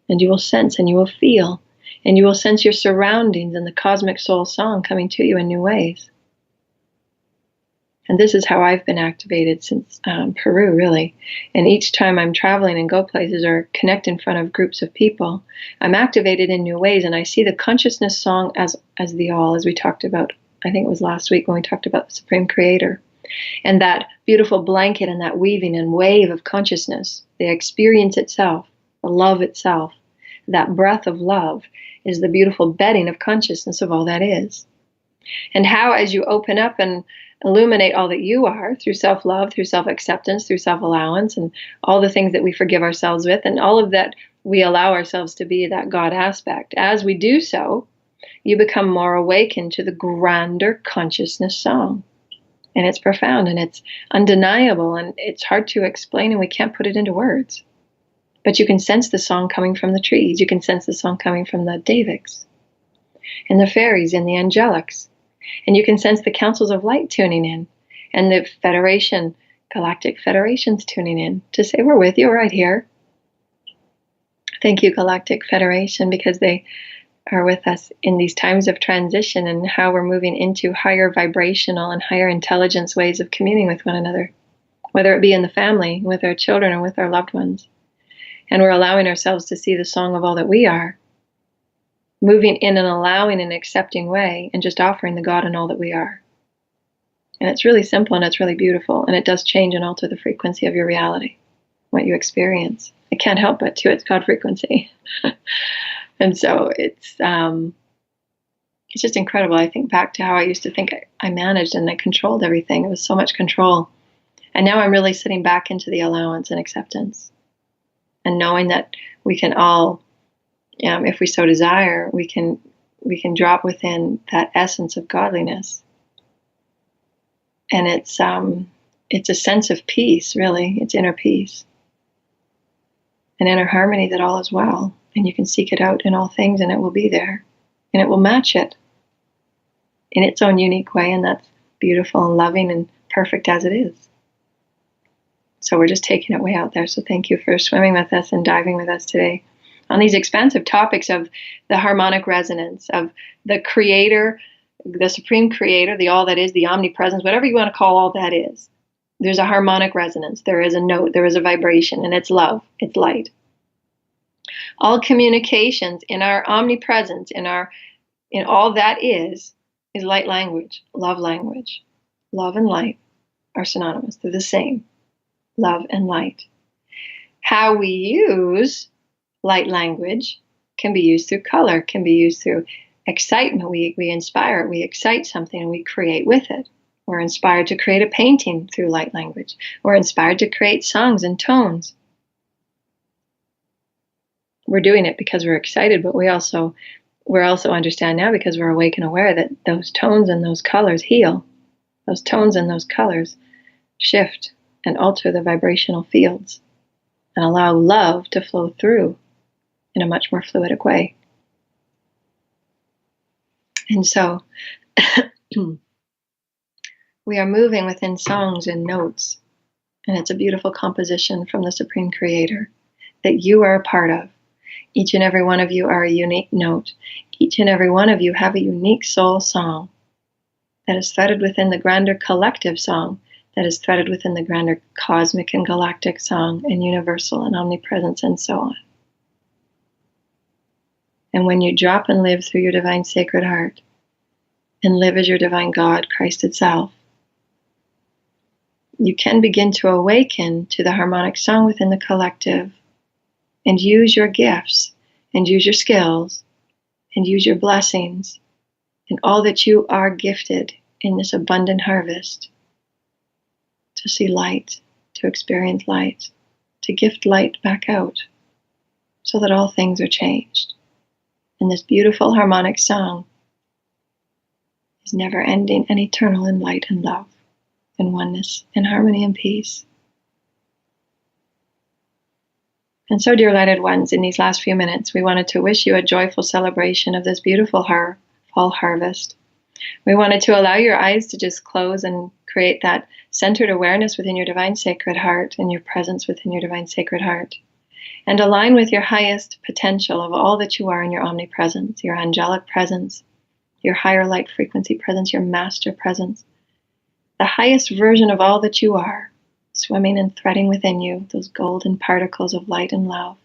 And you will sense and you will feel and you will sense your surroundings and the cosmic soul song coming to you in new ways. And this is how I've been activated since Peru, really. And each time I'm traveling and go places or connect in front of groups of people, I'm activated in new ways. And I see the consciousness song as the all, as we talked about, I think it was last week when we talked about the Supreme Creator. And that beautiful blanket and that weaving and wave of consciousness, the experience itself, the love itself, that breath of love is the beautiful bedding of consciousness of all that is. And how, as you open up and illuminate all that you are through self-love, through self-acceptance, through self-allowance, and all the things that we forgive ourselves with, and all of that we allow ourselves to be, that God aspect. As we do so, you become more awakened to the grander consciousness song. And it's profound and it's undeniable and it's hard to explain and we can't put it into words. But you can sense the song coming from the trees. You can sense the song coming from the Davics and the fairies and the angelics. And you can sense the councils of light tuning in and the Federation, galactic federations tuning in to say, we're with you right here. Thank you, Galactic Federation, because they are with us in these times of transition and how we're moving into higher vibrational and higher intelligence ways of communing with one another, whether it be in the family, with our children, or with our loved ones. And we're allowing ourselves to see the song of all that we are, moving in an allowing and accepting way, and just offering the God in all that we are. And it's really simple, and it's really beautiful, and it does change and alter the frequency of your reality, what you experience. It can't help but to, it's God frequency. And so it's just incredible. I think back to how I used to think I managed and I controlled everything. It was so much control. And now I'm really sitting back into the allowance and acceptance. And knowing that we can all, if we so desire, we can drop within that essence of godliness. And it's a sense of peace, really. It's inner peace. An inner harmony that all is well. And you can seek it out in all things, and it will be there. And it will match it in its own unique way, and that's beautiful and loving and perfect as it is. So we're just taking it way out there. So thank you for swimming with us and diving with us today on these expansive topics of the harmonic resonance, of the creator, the supreme creator, the all that is, the omnipresence, whatever you want to call all that is. There's a harmonic resonance. There is a note. There is a vibration, and it's love. It's light. All communications in our omnipresence, in all that is light language, love language. Love and light are synonymous. They're the same. Love and light. How we use light language can be used through color, can be used through excitement. We inspire, we excite something, and we create with it. We're inspired to create a painting through light language. We're inspired to create songs and tones. We're doing it because we're excited, but we're also understand now, because we're awake and aware, that those tones and those colors heal. Those tones and those colors shift and alter the vibrational fields and allow love to flow through in a much more fluidic way. And so we are moving within songs and notes, and it's a beautiful composition from the Supreme Creator that you are a part of. Each and every one of you are a unique note. Each and every one of you have a unique soul song that is threaded within the grander collective song, that is threaded within the grander cosmic and galactic song, and universal and omnipresence, and so on. And when you drop and live through your divine sacred heart, and live as your divine God, Christ itself, you can begin to awaken to the harmonic song within the collective, and use your gifts, and use your skills, and use your blessings, and all that you are gifted in this abundant harvest, to see light, to experience light, to gift light back out, so that all things are changed. And this beautiful harmonic song is never ending and eternal in light and love, and oneness, and harmony and peace. And so, dear lighted ones, in these last few minutes, we wanted to wish you a joyful celebration of this beautiful fall harvest. We wanted to allow your eyes to just close and create that centered awareness within your divine sacred heart, and your presence within your divine sacred heart, and align with your highest potential of all that you are in your omnipresence, your angelic presence, your higher light frequency presence, your master presence, the highest version of all that you are, swimming and threading within you, those golden particles of light and love.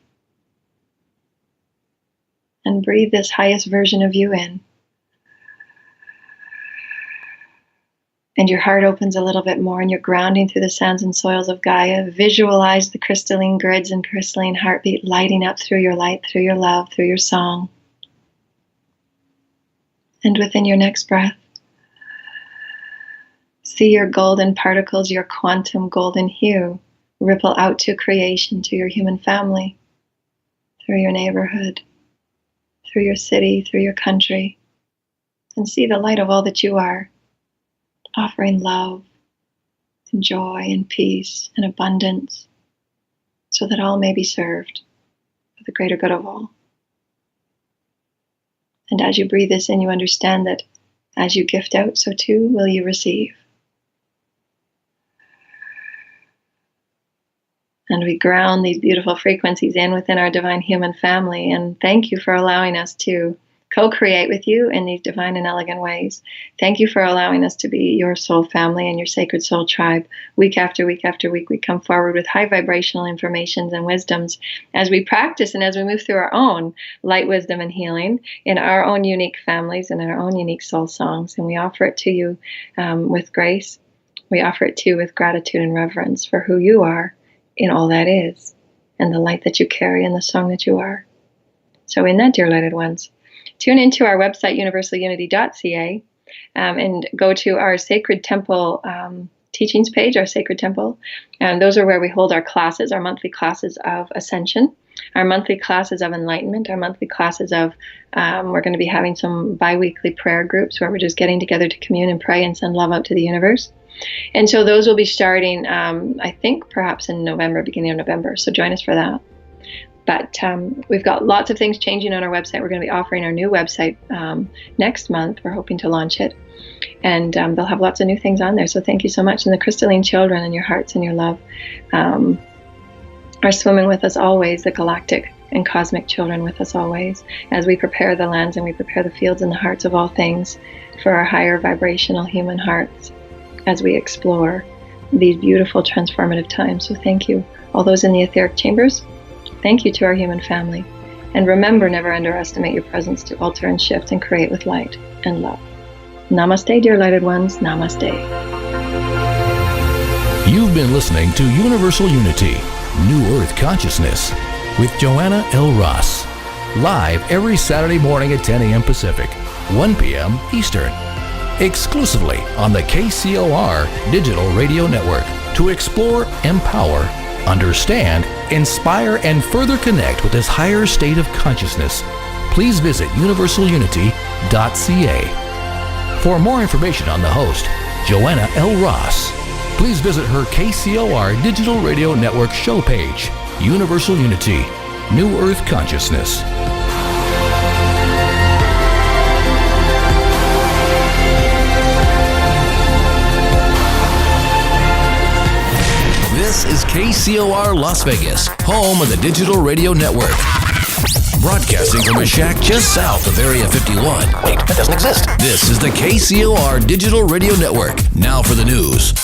And breathe this highest version of you in. And your heart opens a little bit more, and you're grounding through the sands and soils of Gaia. Visualize the crystalline grids and crystalline heartbeat lighting up through your light, through your love, through your song. And within your next breath, see your golden particles, your quantum golden hue, ripple out to creation, to your human family, through your neighborhood, through your city, through your country, and see the light of all that you are, offering love and joy and peace and abundance, so that all may be served, the greater good of all. And as you breathe this in, you understand that as you gift out, so too will you receive. And we ground these beautiful frequencies in within our divine human family. And thank you for allowing us to co-create with you in these divine and elegant ways. Thank you for allowing us to be your soul family and your sacred soul tribe. Week after week after week, we come forward with high vibrational informations and wisdoms as we practice and as we move through our own light, wisdom, and healing in our own unique families and in our own unique soul songs. And we offer it to you with grace. We offer it to you with gratitude and reverence for who you are in all that is, and the light that you carry and the song that you are. So in that, dear lighted ones, tune into our website, universalunity.ca, and go to our Sacred Temple teachings page, our Sacred Temple. And those are where we hold our classes, our monthly classes of ascension, our monthly classes of enlightenment, our monthly classes of, we're going to be having some bi-weekly prayer groups where we're just getting together to commune and pray and send love out to the universe. And so those will be starting, I think, perhaps in November, beginning of November. So join us for that. But we've got lots of things changing on our website. We're going to be offering our new website next month. We're hoping to launch it. And they'll have lots of new things on there. So thank you so much. And the crystalline children and your hearts and your love are swimming with us always, the galactic and cosmic children with us always, as we prepare the lands and we prepare the fields and the hearts of all things for our higher vibrational human hearts as we explore these beautiful transformative times. So thank you, all those in the etheric chambers. Thank you to our human family. And remember, never underestimate your presence to alter and shift and create with light and love. Namaste, dear lighted ones. Namaste. You've been listening to Universal Unity, New Earth Consciousness with Joanna L. Ross. Live every Saturday morning at 10 a.m. Pacific, 1 p.m. Eastern. Exclusively on the KCOR Digital Radio Network. To explore, empower, understand, inspire, and further connect with this higher state of consciousness, please visit universalunity.ca. For more information on the host, Joanna L. Ross, please visit her KCOR Digital Radio Network show page, Universal Unity, New Earth Consciousness. This is KCOR Las Vegas, home of the Digital Radio Network. Broadcasting from a shack just south of Area 51. Wait, that doesn't exist. This is the KCOR Digital Radio Network. Now for the news.